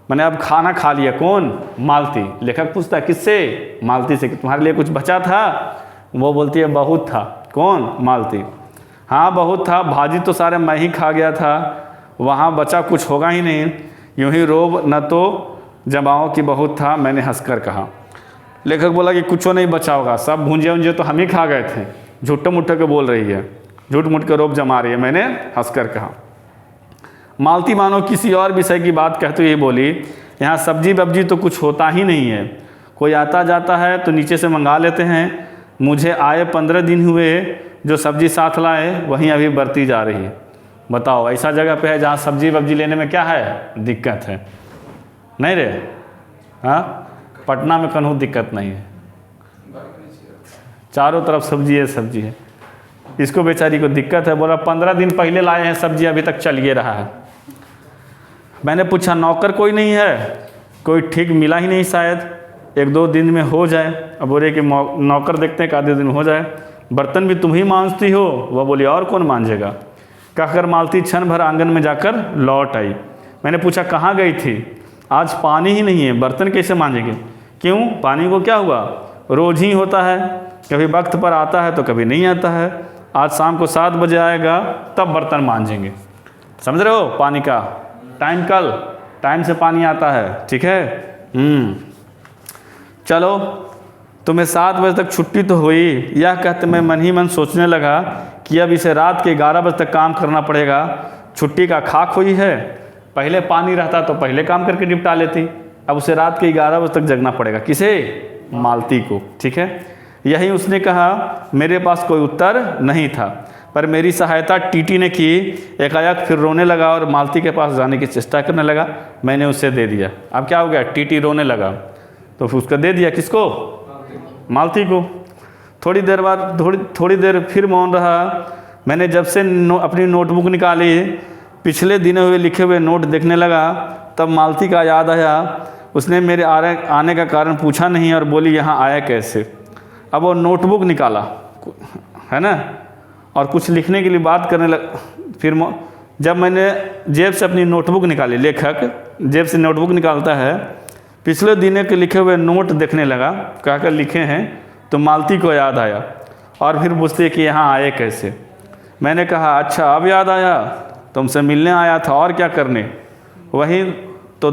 मैंने अब खाना खा लिया। कौन? मालती। लेखक पूछता है किससे? मालती से कि तुम्हारे लिए कुछ बचा था? वो बोलती है बहुत था। कौन? मालती। हाँ बहुत था, भाजी तो सारे मैं ही खा गया था, वहाँ बचा कुछ होगा ही नहीं। यूँ ही रोब न तो जमाओ कि बहुत था, मैंने हंसकर कहा। लेखक बोला कि कुछ नहीं बचा होगा, सब भूंजे तो हम ही खा गए थे। झूठे मुट्ठे के बोल रही है, झूठ मूठ के रोब जमा रही है, मैंने हंसकर कहा। मालती मानो किसी और विषय की बात कहते हुए बोली यहाँ सब्जी वब्जी तो कुछ होता ही नहीं है, कोई आता जाता है तो नीचे से मंगा लेते हैं। मुझे आए 15 दिन हुए, जो सब्जी साथ लाए वहीं अभी बढ़ती जा रही है। बताओ ऐसा जगह पे है जहाँ सब्जी वब्जी लेने में क्या है? दिक्कत है नहीं रे? हाँ, पटना में कहीं दिक्कत नहीं है, चारों तरफ सब्जी है। इसको बेचारी को दिक्कत है। बोला 15 दिन पहले लाए हैं सब्जी, अभी तक चल ये रहा है। मैंने पूछा नौकर कोई नहीं है? कोई ठीक मिला ही नहीं, शायद 1-2 दिन में हो जाए। अब बोले कि नौकर देखते हैं, आधे दिन में हो जाए। बर्तन भी तुम ही मांजती हो? वह बोली और कौन मांजेगा? कहकर मालती क्षण भर आंगन में जाकर लौट आई। मैंने पूछा कहाँ गई थी? आज पानी ही नहीं है, बर्तन कैसे मांजेंगे? क्यों, पानी को क्या हुआ? रोज़ ही होता है, कभी वक्त पर आता है तो कभी नहीं आता है। आज शाम को 7 बजे आएगा तब बर्तन मांजेंगे। समझ रहे हो पानी का टाइम? कल टाइम से पानी आता है, ठीक है। चलो तुम्हें 7 बजे तक छुट्टी तो हुई। यह कहते मैं मन ही मन सोचने लगा कि अब इसे रात के 11 बजे तक काम करना पड़ेगा। छुट्टी का खाक हुई है, पहले पानी रहता तो पहले काम करके निपटा लेती, अब उसे रात के 11 बजे तक जगना पड़ेगा। किसे? मालती को, ठीक है। यही उसने कहा। मेरे पास कोई उत्तर नहीं था, पर मेरी सहायता टीटी ने की। एकाएक फिर रोने लगा और मालती के पास जाने की चेष्टा करने लगा। मैंने उसे दे दिया। अब क्या हो गया? टीटी रोने लगा तो फिर उसका दे दिया। किसको? मालती को। थोड़ी देर बाद थोड़ी देर फिर मौन रहा। मैंने जब से अपनी नोटबुक निकाली, पिछले दिनों हुए लिखे हुए नोट देखने लगा, तब मालती का याद आया। उसने मेरे आने का कारण पूछा नहीं और बोली यहाँ आया कैसे। अब वो नोटबुक निकाला, है ना, और कुछ लिखने के लिए बात करने लगा। फिर जब मैंने जेब से अपनी नोटबुक निकाली, लेखक जेब से नोटबुक निकालता है, पिछले दिनों के लिखे हुए नोट देखने लगा, कहकर लिखे हैं, तो मालती को याद आया और फिर पूछती है कि यहाँ आए कैसे। मैंने कहा अच्छा अब याद आया, तुमसे मिलने आया था और क्या करने। वही तो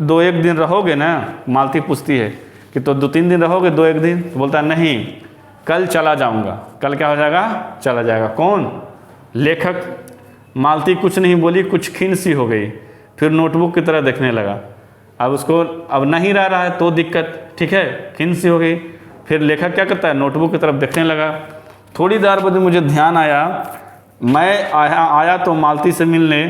2-1 दिन रहोगे ना? मालती पूछती है कि तो 2-3 दिन रहोगे, 2-1 दिन? तो बोलता है नहीं, कल चला जाऊंगा। कल क्या हो जाएगा? चला जाएगा। कौन? लेखक। मालती कुछ नहीं बोली, कुछ खिन्न सी हो गई, फिर नोटबुक की तरह देखने लगा। अब उसको अब नहीं रहा है तो दिक्कत, ठीक है, खिन्न सी हो गई। फिर लेखक क्या करता है? नोटबुक की तरफ देखने लगा। थोड़ी देर बाद मुझे ध्यान आया, मैं आया तो मालती से मिलने,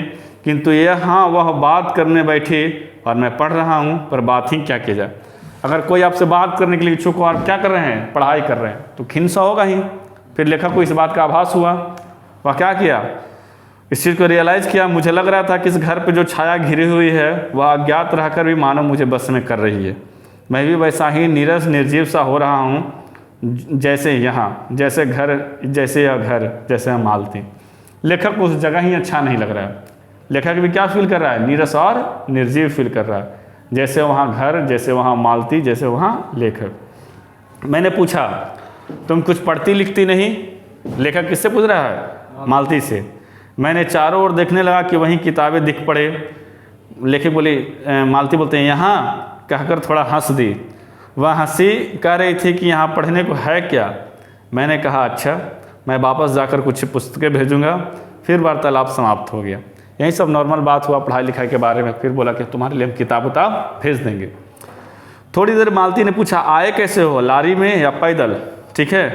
किंतु यहाँ वह बात करने बैठे और मैं पढ़ रहा हूँ, पर बात ही क्या किया जाए। अगर कोई आपसे बात करने के लिए इच्छुक हो और क्या कर रहे हैं, पढ़ाई कर रहे हैं, तो खिंसा होगा ही। फिर लेखक को इस बात का आभास हुआ, वह क्या किया, इस चीज़ को रियलाइज़ किया, मुझे लग रहा था कि इस घर पे जो छाया घिरी हुई है वह अज्ञात रहकर भी मानो मुझे बस में कर रही है। मैं भी वैसा ही नीरस निर्जीव सा हो रहा हूँ जैसे यहाँ, जैसे घर, जैसे यह घर, जैसे हम मालती। लेखक को उस जगह ही अच्छा नहीं लग रहा है। लेखक भी क्या फील कर रहा है, नीरस और निर्जीव फील कर रहा है, जैसे वहाँ घर, जैसे वहाँ मालती, जैसे वहाँ लेखक। मैंने पूछा तुम कुछ पढ़ती लिखती नहीं? लेखक किससे पूछ रहा है, मालती से। मैंने चारों ओर देखने लगा कि वहीं किताबें दिख पड़े। लेखक बोली, मालती बोलते हैं यहाँ, कहकर थोड़ा हंस दी। वह हंसी कह रही थी कि यहाँ पढ़ने को है क्या? मैंने कहा अच्छा, मैं वापस जाकर कुछ पुस्तकें भेजूँगा। फिर वार्तालाप समाप्त हो गया। यही सब नॉर्मल बात हुआ पढ़ाई लिखाई के बारे में। फिर बोला कि तुम्हारे लिए हम किताब उताब भेज देंगे। थोड़ी देर मालती ने पूछा आए कैसे हो, लारी में या पैदल? ठीक है,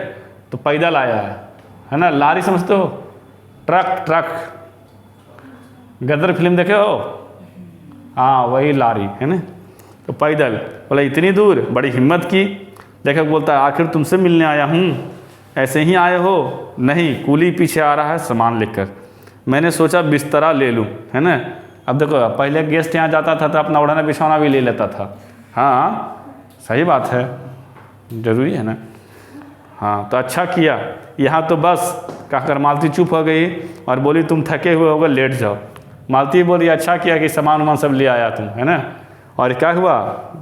तो पैदल आया है ना। लारी समझते हो, ट्रक, ट्रक, गदर फिल्म देखे हो, हाँ वही लारी है ना। तो पैदल। बोला इतनी दूर, बड़ी हिम्मत की। लेखक बोलता है आखिर तुमसे मिलने आया हूँ, ऐसे ही आए हो? नहीं, कूली पीछे आ रहा है सामान लेकर। मैंने सोचा बिस्तरा ले लूँ, है ना। अब देखो, पहले गेस्ट यहाँ जाता था तो अपना ओढ़ना बिछौना भी ले लेता था। हाँ सही बात है, जरूरी है ना। हाँ तो अच्छा किया। यहाँ तो बस कहकर मालती चुप हो गई और बोली तुम थके हुए होगे, लेट जाओ। मालती बोली अच्छा किया कि सामान वामान सब ले आया तुम, है ना। और क्या हुआ,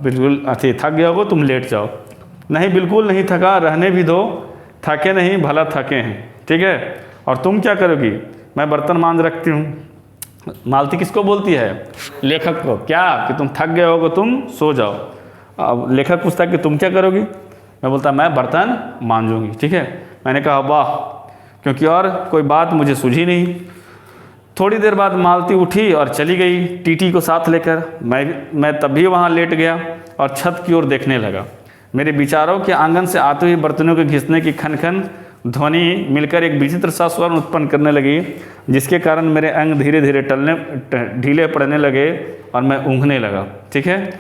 बिल्कुल अथी थक गए होगे, तुम लेट जाओ। नहीं बिल्कुल नहीं थका, रहने भी दो, थके नहीं भला थके हैं, ठीक है। और तुम क्या करोगी? मैं बर्तन मांज रखती हूँ। मालती किसको बोलती है? लेखक को। क्या कि तुम थक गए होगे, तुम सो जाओ। अब लेखक पूछता है कि तुम क्या करोगी? मैं बोलता मैं बर्तन मांजूंगी, ठीक है। मैंने कहा वाह, क्योंकि और कोई बात मुझे सूझी नहीं। थोड़ी देर बाद मालती उठी और चली गई टीटी को साथ लेकर। मैं तब भी वहाँ लेट गया और छत की ओर देखने लगा। मेरे विचारों के आंगन से आते हुए बर्तनों के घिसने की खन खन ध्वनि मिलकर एक विचित्र सा स्वर उत्पन्न करने लगी, जिसके कारण मेरे अंग धीरे धीरे ढीले पड़ने लगे और मैं ऊँघने लगा, ठीक है।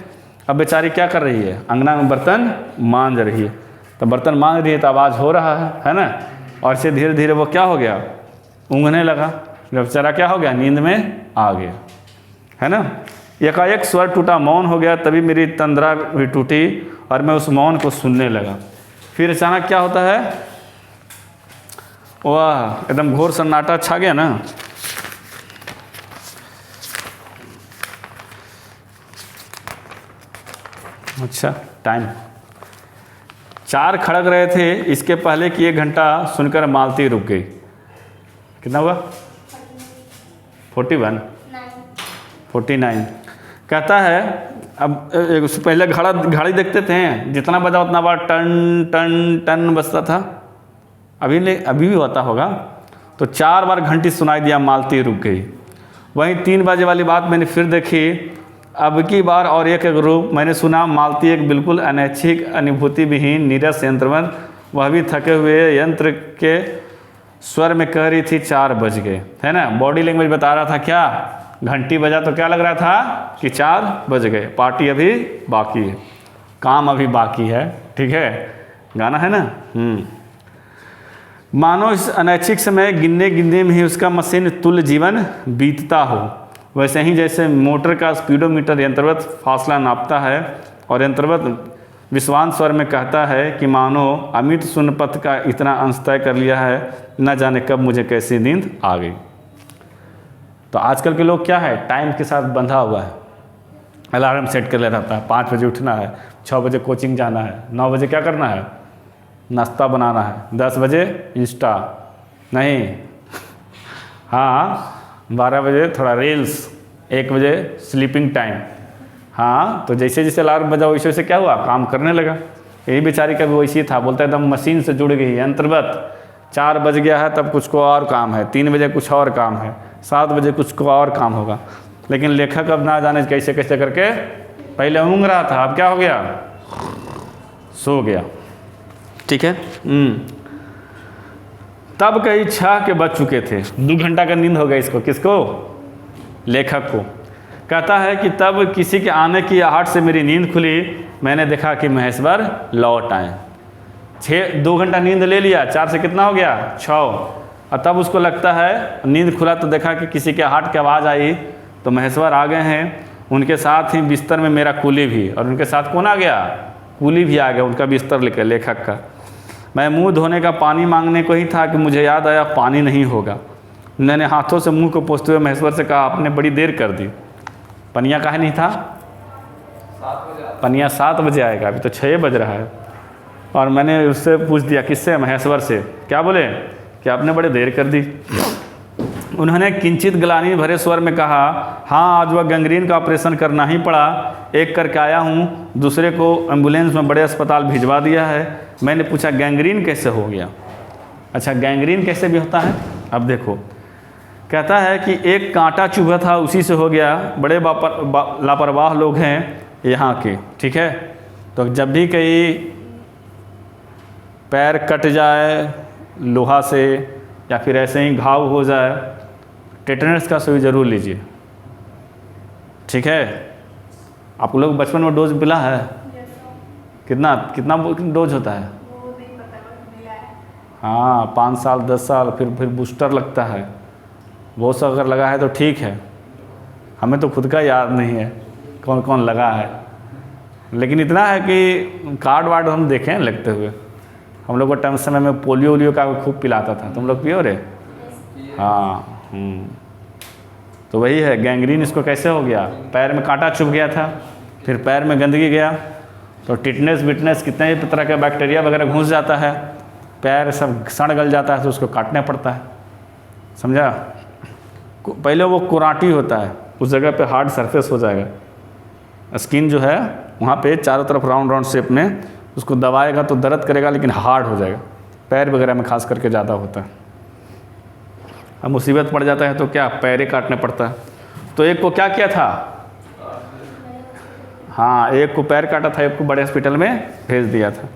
अब बेचारी क्या कर रही है? अंगना में बर्तन मांज रही है। तो बर्तन मांज रही है तो आवाज़ हो रहा है ना। और इसे धीरे धीरे वो क्या हो गया, ऊँघने लगा। जब बेचारा क्या हो गया, नींद में आ गया, है ना। एकाएक स्वर टूटा, मौन हो गया। तभी मेरी तंद्रा भी टूटी और मैं उस मौन को सुनने लगा। फिर अचानक क्या होता है, वाह एकदम घोर सन्नाटा छा गया ना। अच्छा टाइम 4 खड़क रहे थे, इसके पहले कि 1 घंटा सुनकर मालती रुक गई। कितना हुआ? 49। कहता है अब उससे पहले घड़ी देखते थे, जितना बजा उतना बार टन टन टन बजता था। अभी भी होता होगा। तो 4 बार घंटी सुनाई दिया, मालती रुक गई। वहीं 3 बजे वाली बात मैंने फिर देखी, अब की बार और एक रूप मैंने सुना। मालती एक बिल्कुल अनैच्छिक, अनुभूति विहीन, नीरस यंत्रवत, वह भी थके हुए यंत्र के स्वर में कह रही थी 4 बज गए, है ना। बॉडी लैंग्वेज बता रहा था क्या, घंटी बजा तो क्या लग रहा था कि 4 बज गए, पार्टी अभी बाकी है, काम अभी बाकी है, ठीक है। गाना है ना। मानो इस अनैच्छिक समय गिनने गिनने में ही उसका मशीन तुल्य जीवन बीतता हो। वैसे ही जैसे मोटर का स्पीडोमीटर यंत्रवत फासला नापता है और यंत्रवत विश्वान स्वर में कहता है कि मानो अमित सुनपथ का इतना अंश तय कर लिया है, न जाने कब मुझे कैसी नींद आ गई। तो आजकल के लोग क्या है, टाइम के साथ बंधा हुआ है। अलार्म सेट कर ले रहता है, 5 बजे उठना है, 6 बजे कोचिंग जाना है, 9 बजे क्या करना है, नाश्ता बनाना है, 10 बजे इंस्टा नहीं, हाँ 12 बजे थोड़ा रील्स, 1 बजे स्लीपिंग टाइम। हाँ तो जैसे जैसे अलार्म बजा वैसे वैसे क्या हुआ, काम करने लगा। यही बेचारी का भी वैसे था, बोलता है एकदम मशीन से जुड़ गई, यंत्रवत। 4 बज गया है तब कुछ को और काम है, 3 बजे कुछ और काम है, 7 बजे कुछ को और काम होगा। लेकिन लेखक अब ना जाने कैसे कैसे करके पहले ऊँघ रहा था, अब क्या हो गया, सो गया, ठीक है। तब कई 6 के बज चुके थे। 2 घंटा का नींद हो गया इसको, किसको, लेखक को। कहता है कि तब किसी के आने की आहट से मेरी नींद खुली, मैंने देखा कि महेश्वर लौट आए। 2 घंटा नींद ले लिया, 4 से कितना हो गया 6, और तब उसको लगता है, नींद खुला तो देखा कि किसी के आहट की आवाज़ आई, तो महेश्वर आ गए हैं। उनके साथ ही बिस्तर में मेरा कूली भी, और उनके साथ कौन आ गया, कूली भी आ गया, उनका बिस्तर लेकर, लेखक का। मैं मुंह धोने का पानी मांगने को ही था कि मुझे याद आया पानी नहीं होगा। मैंने हाथों से मुंह को पोंछते हुए महेश्वर से कहा, आपने बड़ी देर कर दी। पनिया काहे नहीं था, पनिया 7 बजे आएगा, अभी तो 6 बज रहा है। और मैंने उससे पूछ दिया, किससे, महेश्वर से। क्या बोले कि आपने बड़े देर कर दी। उन्होंने किंचित ग्लानि भरे स्वर में कहा, हाँ आज वह गैंग्रीन का ऑपरेशन करना ही पड़ा, एक करके आया हूँ, दूसरे को एम्बुलेंस में बड़े अस्पताल भिजवा दिया है। मैंने पूछा गैंग्रीन कैसे हो गया। अच्छा गैंग्रीन कैसे भी होता है, अब देखो। कहता है कि एक कांटा चुभा था, उसी से हो गया। बड़े लापरवाह लोग हैं यहाँ के, ठीक है। तो जब भी कहीं पैर कट जाए लोहा से, या फिर ऐसे ही घाव हो जाए, टेटनस का सुई ज़रूर लीजिए, ठीक है। आप लोग बचपन में डोज मिला है? कितना कितना डोज होता है? हाँ 5 साल 10 साल, फिर बूस्टर लगता है। वो सब अगर लगा है तो ठीक है, हमें तो खुद का याद नहीं है कौन कौन लगा है, लेकिन इतना है कि कार्ड वार्ड हम देखें लगते हुए। हम लोग को टाइम समय में पोलियो वोलियो का खूब पिलाता था, तुम लोग पियो रे? हाँ तो वही है गैंग्रीन। इसको कैसे हो गया, पैर में कांटा चुभ गया था, फिर पैर में गंदगी गया, तो टिटनेस विटनेस कितने ही तरह का बैक्टीरिया वगैरह घुस जाता है, पैर सब सड़ गल जाता है, तो उसको काटना पड़ता है, समझा। पहले वो कुराटी होता है, उस जगह पे हार्ड सरफेस हो जाएगा, स्किन जो है वहाँ पे चारों तरफ राउंड राउंड शेप में, उसको दबाएगा तो दर्द करेगा लेकिन हार्ड हो जाएगा। पैर वगैरह में खास करके ज़्यादा होता है। अब मुसीबत पड़ जाता है तो क्या, पैरे काटने पड़ता है। तो एक को क्या किया था, हाँ एक को पैर काटा था, एक को बड़े हॉस्पिटल में भेज दिया था।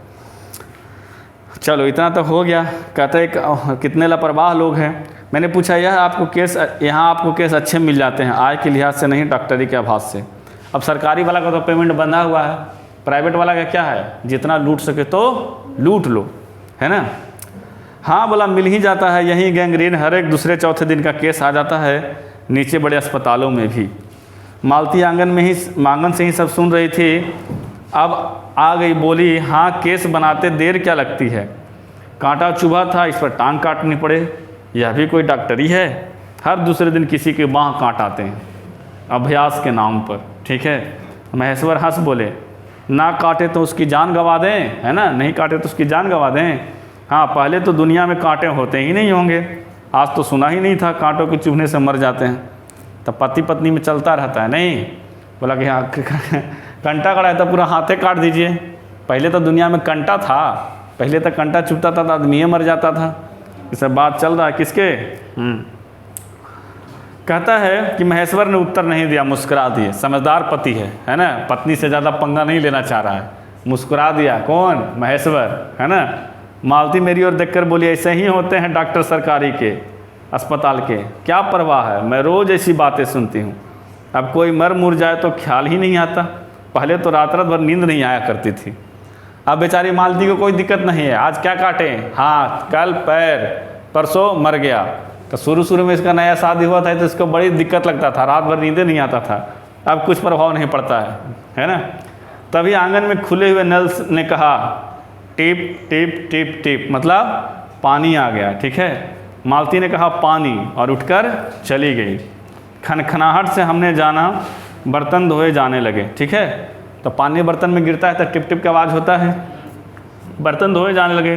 चलो इतना तो हो गया। कहते हैं कितने लापरवाह लोग हैं। मैंने पूछा यह आपको केस, यहाँ आपको केस अच्छे मिल जाते हैं, आय के लिहाज से नहीं, डॉक्टरी के आभास से। अब सरकारी वाला का तो पेमेंट बंधा हुआ है, प्राइवेट वाला का क्या है, जितना लूट सके तो लूट लो, है ना। हाँ बोला मिल ही जाता है, यही गैंग्रीन हर एक दूसरे चौथे दिन का केस आ जाता है, नीचे बड़े अस्पतालों में भी। मालती आंगन से ही सब सुन रही थी, अब आ गई, बोली हाँ केस बनाते देर क्या लगती है, कांटा चुभा था, इस पर टांग काटनी पड़े, यह भी कोई डॉक्टरी है। हर दूसरे दिन किसी के बाँह काट आते हैं अभ्यास के नाम पर, ठीक है। महेश्वर हंस बोले, ना काटे तो उसकी जान गंवा दें, है ना, नहीं काटे तो उसकी जान गंवा दें। हाँ पहले तो दुनिया में कांटे होते ही नहीं होंगे, आज तो सुना ही नहीं था कांटों के चुभने से मर जाते हैं। तो पति पत्नी में चलता रहता है, नहीं बोला कि हाँ कंटा कड़ा है तो पूरा हाथे काट दीजिए। पहले तो दुनिया में कंटा था, पहले तो कंटा चुभता था तो आदमी मर जाता था। ये सब बात चल रहा है किसके। कहता है कि महेश्वर ने उत्तर नहीं दिया, मुस्कुरा दिए। समझदार पति है ना, पत्नी से ज़्यादा पंगा नहीं लेना चाह रहा है, मुस्कुरा दिया। कौन, महेश्वर, है ना। मालती मेरी ओर देखकर बोली, ऐसे ही होते हैं डॉक्टर सरकारी के, अस्पताल के, क्या परवाह है, मैं रोज़ ऐसी बातें सुनती हूँ। अब कोई मर मुर जाए तो ख्याल ही नहीं आता, पहले तो रात रात भर नींद नहीं आया करती थी। अब बेचारी मालती को कोई दिक्कत नहीं है, आज क्या काटें, हाँ कल पैर, परसों मर गया। तो शुरू में इसका नया शादी हुआ था तो इसको बड़ी दिक्कत लगता था, रात भर नींदे नहीं आता था। अब कुछ प्रभाव नहीं पड़ता है ना। तभी आंगन में खुले हुए नल ने कहा टिप टिप टिप टिप, मतलब पानी आ गया, ठीक है। मालती ने कहा पानी और उठकर चली गई। खनखनाहट से हमने जाना, बर्तन धोए जाने लगे, ठीक है। तो पानी बर्तन में गिरता है तो टिप टिप की आवाज़ होता है, बर्तन धोए जाने लगे।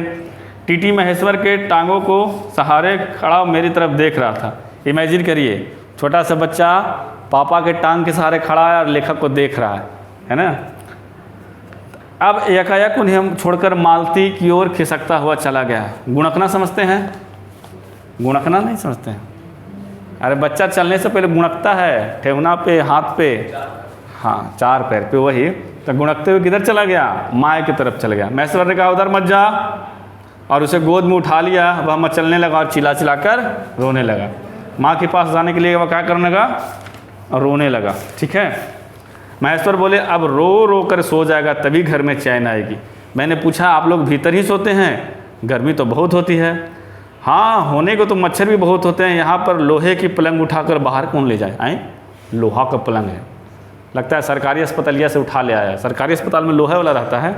टीटी महेश्वर के टांगों को सहारे खड़ा मेरी तरफ देख रहा था। इमेजिन करिए, छोटा सा बच्चा पापा के टांग के सहारे खड़ा है और लेखक को देख रहा है ना। अब एकाएक उन्हें हम छोड़कर मालती की ओर खिसकता हुआ चला गया। गुणकना समझते हैं, गुणकना नहीं समझते हैं। अरे बच्चा चलने से पहले गुणकता है, ठेहुना पे, हाथ पे, हाँ 4 पैर पे, वही तो गुणकते हुए किधर चला गया, माँ की तरफ चला गया। महेश्वर ने कहा उधर मत जा, और उसे गोद में उठा लिया। वह मचलने लगा और चिल्ला चिल्ला कर रोने लगा। माँ के पास जाने के लिए वह क्या करने लगा, और रोने लगा। ठीक है, महेश्वर बोले अब रो रो कर सो जाएगा तभी घर में चैन आएगी। मैंने पूछा आप लोग भीतर ही सोते हैं, गर्मी तो बहुत होती है। हाँ होने को तो मच्छर भी बहुत होते हैं, यहाँ पर लोहे की पलंग उठाकर बाहर कौन ले जाए? आए लोहा का पलंग है, लगता है सरकारी अस्पतालिया से उठा ले आया। सरकारी अस्पताल में लोहा वाला रहता है।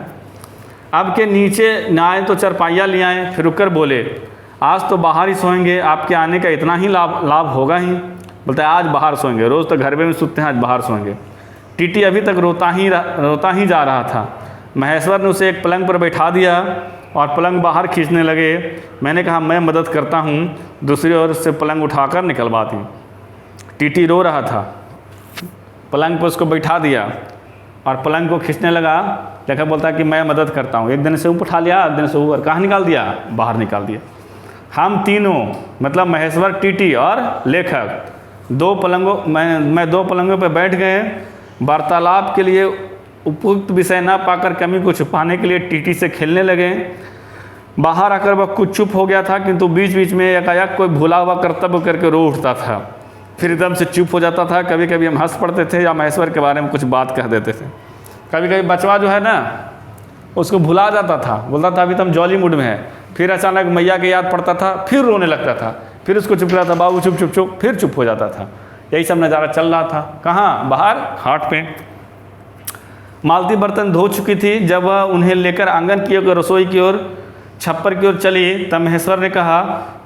अब के नीचे ना आए तो चरपाइया ले आए। फिर रुककर बोले आज तो बाहर ही सोएंगे, आपके आने का इतना ही लाभ होगा ही। बोलता है आज बाहर सोएंगे, रोज़ तो घर में भी सोते हैं, आज बाहर सोएंगे। टीटी अभी तक रोता ही जा रहा था। महेश्वर ने उसे एक पलंग पर बैठा दिया और पलंग बाहर खींचने लगे। मैंने कहा मैं मदद करता हूँ, दूसरी ओर से पलंग उठाकर निकलवा दी। टीटी रो रहा था, पलंग पर उसको बैठा दिया और पलंग को खींचने लगा। लेखक बोलता कि मैं मदद करता हूँ। एक दिन से ऊपर उठा लिया, एक दिन से ऊपर कहाँ निकाल दिया? बाहर निकाल दिया। हम तीनों मतलब महेश्वर, टीटी और लेखक मैं 2 पलंगों पर बैठ गए। वार्तालाप के लिए उपयुक्त विषय न पाकर कमी को छुपाने के लिए टीटी से खेलने लगे। बाहर आकर वह कुछ चुप हो गया था, किंतु बीच बीच में एकाएक कोई भूला हुआ कर्तव्य करके रो उठता था, फिर एकदम से चुप हो जाता था। कभी कभी हम हंस पड़ते थे या महेश्वर के बारे में कुछ बात कह देते थे। कभी कभी बचवा जो है ना उसको भुला जाता था, बोलता था अभी तो हम जॉली मूड में है, फिर अचानक मैया की याद पड़ता था, फिर रोने लगता था, फिर उसको चुप रहा था, बाबू चुप चुप चुप, फिर चुप हो जाता था। यही सब नज़ारा चल रहा था। कहाँ? बाहर खाट पे। मालती बर्तन धो चुकी थी। जब वह उन्हें लेकर आंगन की ओर, रसोई की ओर, छप्पर की ओर चली तब महेश्वर ने कहा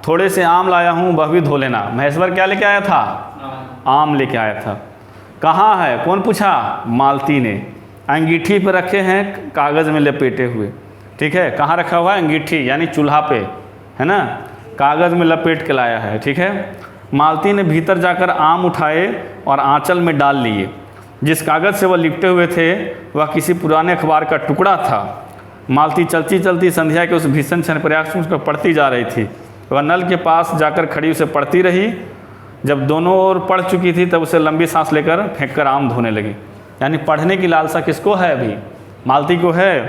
थोड़े से आम लाया हूँ, वह भी धो लेना। महेश्वर क्या लेके आया था? आम लेके आया था। कहाँ है? कौन पूछा? मालती ने। अंगीठी पर रखे हैं कागज़ में लपेटे हुए। ठीक है, कहाँ रखा हुआ है? अंगीठी यानी चूल्हा पे, है ना, कागज़ में लपेट के लाया है। ठीक है, मालती ने भीतर जाकर आम उठाए और आंचल में डाल लिए। जिस कागज़ से वह लिपटे हुए थे वह किसी पुराने अखबार का टुकड़ा था। मालती चलती चलती संध्या के उस भीषण क्षण प्रयास में उसको पढ़ती जा रही थी। वह नल के पास जाकर खड़ी उसे पढ़ती रही। जब दोनों ओर पढ़ चुकी थी तब उसे लंबी सांस लेकर फेंककर आम धोने लगी। यानी पढ़ने की लालसा किसको है? अभी मालती को है।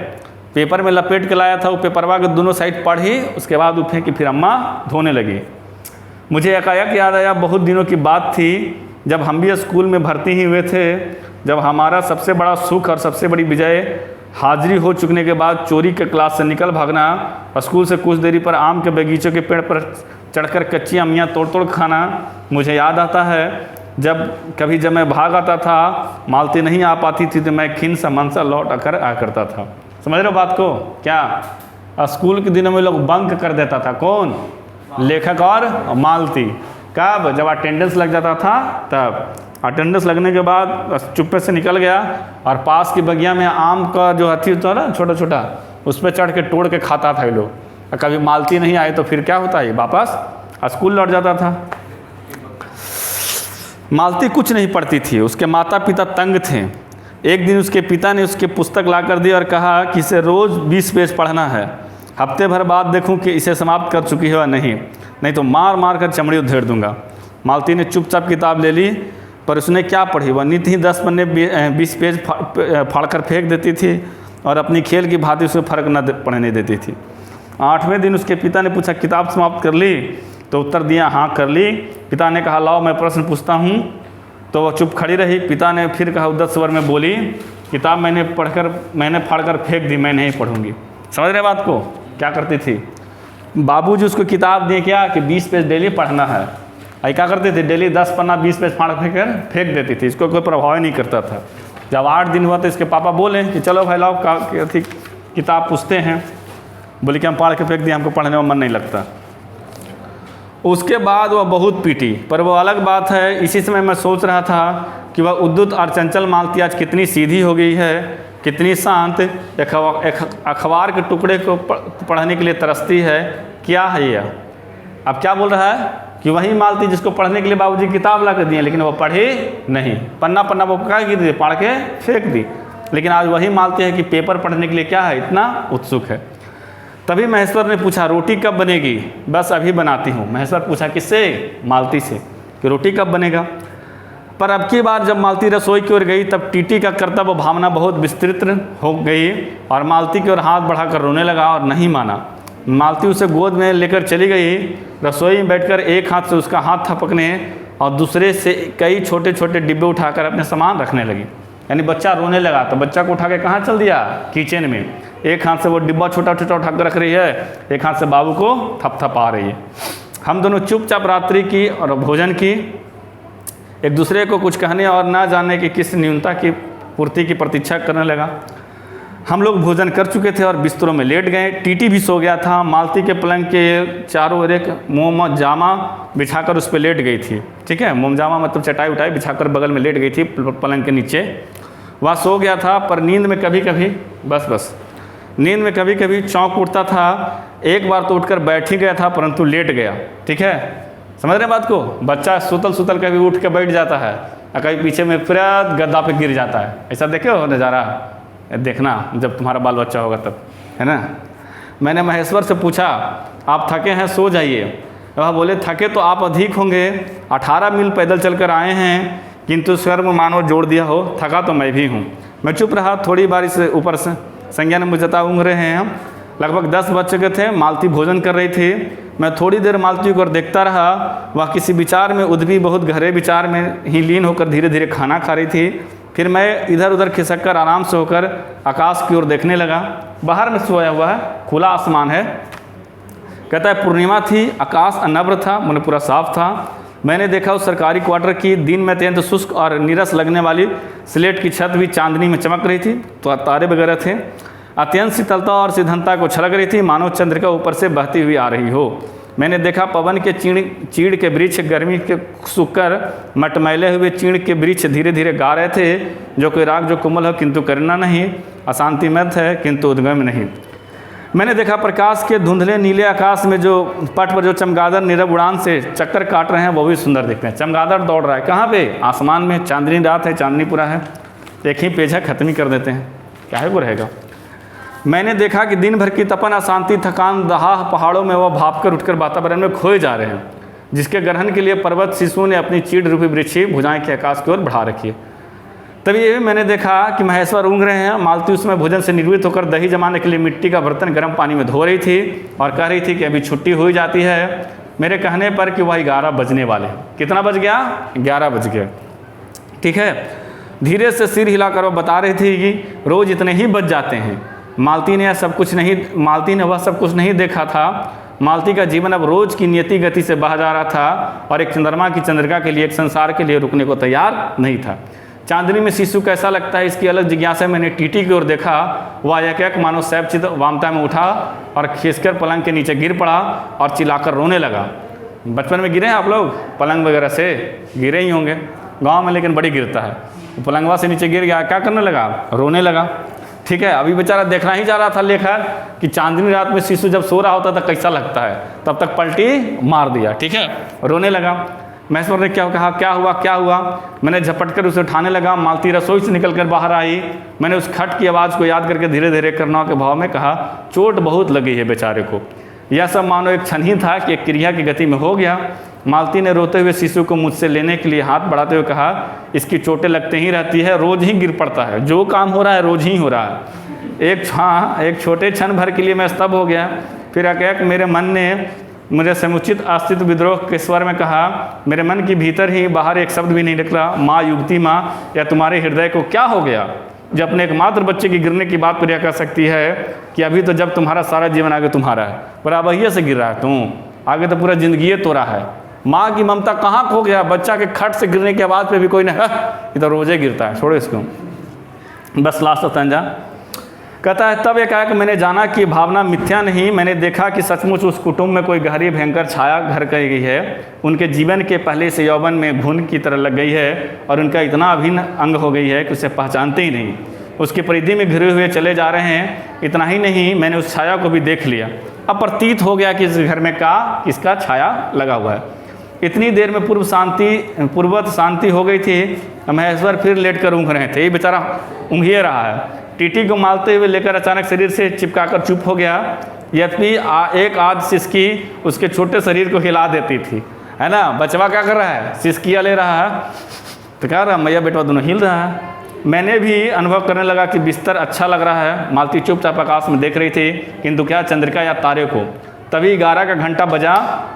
पेपर में लपेट के लाया था, वो पेपरवा के दोनों साइड पढ़ी, उसके बाद वो फेंकी, फिर अम्मा धोने लगी। मुझे एकाएक याद आया, बहुत दिनों की बात थी जब हम भी स्कूल में भर्ती ही हुए थे, जब हमारा सबसे बड़ा सुख और सबसे बड़ी विजय हाजिरी हो चुकने के बाद चोरी के क्लास से निकल भागना और स्कूल से कुछ देरी पर आम के बगीचों के पेड़ पर चढ़कर कच्ची अम्मियाँ तोड़ तोड़ खाना। मुझे याद आता है जब मैं भाग आता था, मालती नहीं आ पाती थी तो मैं खिन सा मन सा लौट आकर आया करता था। समझ रहे हो बात को? क्या स्कूल के दिनों में लोग बंक कर देता था? कौन? लेखक और मालती। कब? जब अटेंडेंस लग जाता था तब। अटेंडेंस लगने के बाद चुप्पे से निकल गया और पास की बगिया में आम का जो हाथी होता है ना छोटा छोटा, उस पर चढ़ के तोड़ के खाता था ये लोग। और कभी मालती नहीं आए तो फिर क्या होता है, वापस स्कूल लौट जाता था। मालती कुछ नहीं पढ़ती थी, उसके माता पिता तंग थे। एक दिन उसके पिता ने उसके पुस्तक ला कर दी और कहा कि इसे रोज़ 20 पेज पढ़ना है। हफ्ते भर बाद देखूं कि इसे समाप्त कर चुकी है या नहीं तो मार मार कर चमड़ी उधेड़ दूंगा। मालती ने चुपचाप किताब ले ली, पर उसने क्या पढ़ी? वह नित ही 10 पन्ने 20 पेज फाड़ कर फेंक देती थी और अपनी खेल की भांति उसे फर्क न पड़ने देती थी। 8वें दिन उसके पिता ने पूछा किताब समाप्त कर ली? तो उत्तर दिया हाँ कर ली। पिता ने कहा लाओ मैं प्रश्न पूछता हूँ। तो वह चुप खड़ी रही। पिता ने फिर कहा उद्दत स्वर में बोली किताब मैंने फाड़ कर फेंक दी, मैं नहीं पढ़ूंगी। समझ रहे बात को? क्या करती थी? बाबूजी उसको किताब दिए क्या कि 20 पेज डेली पढ़ना है। आई क्या करती थी? डेली 10 पन्ना 20 पेज फाड़ फेंक देती थी। इसको कोई प्रभाव ही नहीं करता था। जब 8 दिन हुआ तो इसके पापा बोले कि चलो भाई लाओ किताब पूछते हैं। बोले कि हम पढ़ के फेंक दिए, हमको पढ़ने में मन नहीं लगता। उसके बाद वह बहुत पीटी, पर वो अलग बात है। इसी समय मैं सोच रहा था कि वह उद्दत और चंचल मालती आज कितनी सीधी हो गई है, कितनी शांत, एक अखबार के टुकड़े को पढ़ने के लिए तरसती है। क्या है यह? अब क्या बोल रहा है कि वही मालती जिसको पढ़ने के लिए बाबूजी किताब ला कर दिए, लेकिन वो पढ़ी नहीं। पन्ना पन्ना वो क्या की दी? पढ़ के फेंक दी। लेकिन आज वही मालती है कि पेपर पढ़ने के लिए क्या है, इतना उत्सुक है। तभी महेश्वर ने पूछा रोटी कब बनेगी? बस अभी बनाती हूँ। महेश्वर पूछा किससे? मालती से, कि रोटी कब बनेगा। पर अब की बार जब मालती रसोई की ओर गई तब टीटी का कर्तव्य भावना बहुत विस्तृत हो गई और मालती की ओर हाथ बढ़ाकर रोने लगा और नहीं माना। मालती उसे गोद में लेकर चली गई। रसोई में बैठकर एक हाथ से उसका हाथ थपकने और दूसरे से कई छोटे छोटे डिब्बे उठाकर अपने सामान रखने लगी। यानी बच्चा रोने लगा तो बच्चा को उठा के कहाँ चल दिया, किचन में। एक हाथ से वो डिब्बा छोटा छोटा उठा कर रख रही है, एक हाथ से बाबू को थपथपा रही है। हम दोनों चुपचाप रात्रि की और भोजन की, एक दूसरे को कुछ कहने और ना जानने की किस न्यूनता की पूर्ति की प्रतीक्षा करने लगा। हम लोग भोजन कर चुके थे और बिस्तरों में लेट गए। टीटी भी सो गया था। मालती के पलंग के चारों ओर एक मोमजामा बिछाकर उस पर लेट गई थी। ठीक है, मोमजामा मतलब चटाई उटाई बिछाकर बगल में लेट गई थी पलंग के नीचे। वह सो गया था, पर नींद में कभी कभी नींद में कभी कभी चौंक उठता था। एक बार तो उठकर बैठ ही गया था, परंतु लेट गया। ठीक है, समझ रहे बात को। बच्चा सुतल कभी उठ के बैठ जाता है और कभी पीछे में फिर गद्दा पे गिर जाता है। ऐसा देखे हो नज़ारा, देखना जब तुम्हारा बाल बच्चा होगा तब, है ना। मैंने महेश्वर से पूछा, आप थके हैं, सो जाइए। वह बोले, थके तो आप अधिक होंगे, 18 मील पैदल चलकर आए हैं, किंतु स्वर में मानो जोड़ दिया हो, थका तो मैं भी हूँ। मैं चुप रहा। थोड़ी बार इस ऊपर से संज्ञा ने मुझे ऊँघ रहे हैं हम। लगभग 10 बज चुके थे। मालती भोजन कर रही थी। मैं थोड़ी देर मालती को देखता रहा। वह किसी विचार में उद्भी बहुत गहरे विचार में ही लीन होकर धीरे धीरे खाना खा रही थी। फिर मैं इधर उधर खिसक कर आराम से होकर आकाश की ओर देखने लगा। बाहर में सोया हुआ है, खुला आसमान है। कहता है पूर्णिमा थी, आकाश अनब्र था, मन पूरा साफ था। मैंने देखा उस सरकारी क्वार्टर की दिन में अत्यंत शुष्क और नीरस लगने वाली स्लेट की छत भी चांदनी में चमक रही थी। तो तारे वगैरह थे। अत्यंत शीतलता और सीधनता को छलक रही थी, मानो चंद्रिका ऊपर से बहती हुई आ रही हो। मैंने देखा पवन के चीड़ के वृक्ष गर्मी के सूखकर मटमैले हुए चीड़ के वृक्ष धीरे धीरे गा रहे थे। जो कोई राग जो कोमल हो किंतु करना नहीं, अशांतिमत है किंतु उद्गम नहीं। मैंने देखा प्रकाश के धुंधले नीले आकाश में जो पट पर जो चमगादड़ नीरव उड़ान से चक्कर काट रहे हैं, वो भी सुंदर दिखते हैं। चमगादड़ दौड़ रहा है कहाँ पे, आसमान में। चांदनी रात है, चांदनीपुरा है, एक ही पेज है, खत्म ही कर देते हैं, क्या है वो रहेगा। मैंने देखा कि दिन भर की तपन, अशांति, थकान, दहाड़ पहाड़ों में वह भाप कर उठकर वातावरण में खोए जा रहे हैं, जिसके ग्रहण के लिए पर्वत शिशुओं ने अपनी चीड़ रूपी वृक्षी भुजाएं के आकाश की ओर बढ़ा रखी है। तभी ये भी मैंने देखा कि महेश्वर ऊँघ रहे हैं। मालती उसमें भोजन से निर्वृत्त होकर दही जमाने के लिए मिट्टी का बर्तन गर्म पानी में धो रही थी और कह रही थी कि अभी छुट्टी हो जाती है। मेरे कहने पर कि वह 11 बजने वाले हैं। कितना बज गया, 11 बज गए। ठीक है, धीरे से सिर हिलाकर वह बता रही थी कि रोज़ इतने ही बज जाते हैं। मालती ने वह सब कुछ नहीं देखा था। मालती का जीवन अब रोज़ की नियति गति से बह जा रहा था और एक चंद्रमा की चंद्रिका के लिए, एक संसार के लिए रुकने को तैयार नहीं था। चांदनी में शिशु कैसा लगता है, इसकी अलग जिज्ञासा मैंने टीटी की ओर देखा। वह एक मानो सैपचित वामता में उठा और खींचकर पलंग के नीचे गिर पड़ा और चिल्लाकर रोने लगा। बचपन में गिरे हैं आप लोग, पलंग वगैरह से गिरे ही होंगे गांव में, लेकिन बड़ी गिरता है। पलंगवा से नीचे गिर गया, क्या करने लगा, रोने लगा। ठीक है, अभी बेचारा देखना ही जा रहा था लेखक कि चांदनी रात में शिशु जब सो रहा होता था कैसा लगता है, तब तक पलटी मार दिया। ठीक है, रोने लगा। महेश्वर ने क्या कहा, क्या हुआ। मैंने झपट कर उसे उठाने लगा। मालती रसोई से निकलकर बाहर आई। मैंने उस खट की आवाज़ को याद करके धीरे धीरे करुणा के भाव में कहा, चोट बहुत लगी है बेचारे को। यह सब मानो एक क्षण ही था कि एक क्रिया की गति में हो गया। मालती ने रोते हुए शिशु को मुझसे लेने के लिए हाथ बढ़ाते हुए कहा, इसकी चोटें लगते ही रहती है, रोज़ ही गिर पड़ता है, जो काम हो रहा है रोज़ ही हो रहा है। एक छोटे क्षण भर के लिए मैं स्तब्ध हो गया। फिर एकाएक मेरे मन ने मुझे समुचित अस्तित्व विद्रोह के स्वर में कहा, मेरे मन के भीतर ही बाहर एक शब्द भी नहीं निकला, माँ, युवती माँ, या तुम्हारे हृदय को क्या हो गया जो अपने एकमात्र बच्चे की गिरने की बात पर यह कह सकती है कि अभी तो जब तुम्हारा सारा जीवन आगे तुम्हारा है, पर अब वही से गिर रहा है तुम, आगे तो पूरा जिंदगी तोड़ा है। माँ की ममता कहाँ खो गया, बच्चा के खट से गिरने की आवाज़ पे भी कोई नहीं, ये तो रोजे गिरता है, छोड़ो इसको। बस लास्ट तंजा कहता है, तब एकाएक मैंने जाना कि भावना मिथ्या नहीं। मैंने देखा कि सचमुच उस कुटुंब में कोई गहरी भयंकर छाया घर कर गई है। उनके जीवन के पहले से यौवन में घुन की तरह लग गई है और उनका इतना अभिन्न अंग हो गई है कि उसे पहचानते ही नहीं, उसकी परिधि में घिरे हुए चले जा रहे हैं। इतना ही नहीं, मैंने उस छाया को भी देख लिया। अब प्रतीत हो गया कि इस घर में किसका छाया लगा हुआ है। इतनी देर में पूर्ववत शांति हो गई थी। महेश्वर फिर लेट कर ऊँघ रहे थे। ये बेचारा ऊँघ ही रहा है। टीटी को मारते हुए लेकर अचानक शरीर से चिपकाकर चुप हो गया। यद्यपि एक आध सिसकी उसके छोटे शरीर को हिला देती थी, है ना। बचवा क्या कर रहा है, सिसकियाँ ले रहा है, तो कह रहा मैया बेटवा दोनों हिल रहा है। मैंने भी अनुभव करने लगा कि बिस्तर अच्छा लग रहा है। मालती चुपचाप आकाश में देख रही थी, किंतु क्या चंद्रिका या तारे को। तभी 11 का घंटा बजा।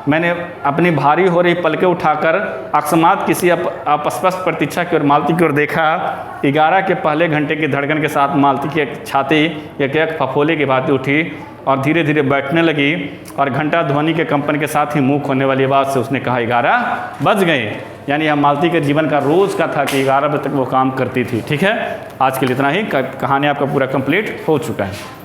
मैंने अपनी भारी हो रही पलकें उठाकर अकस्मात किसी अस्पष्ट प्रतीक्षा की ओर मालती की ओर देखा। 11 के पहले घंटे की धड़कन के साथ मालती की एक छाती एक फफोले की भांति उठी और धीरे धीरे बैठने लगी और घंटा ध्वनि के कंपन के साथ ही मुँह खोलने वाली आवाज़ से उसने कहा 11 बज गए। यानी यह मालती के जीवन का रोज़ का था कि 11 बजे तक वो काम करती थी। ठीक है, आज के लिए इतना ही। कहानी आपका पूरा कंप्लीट हो चुका है।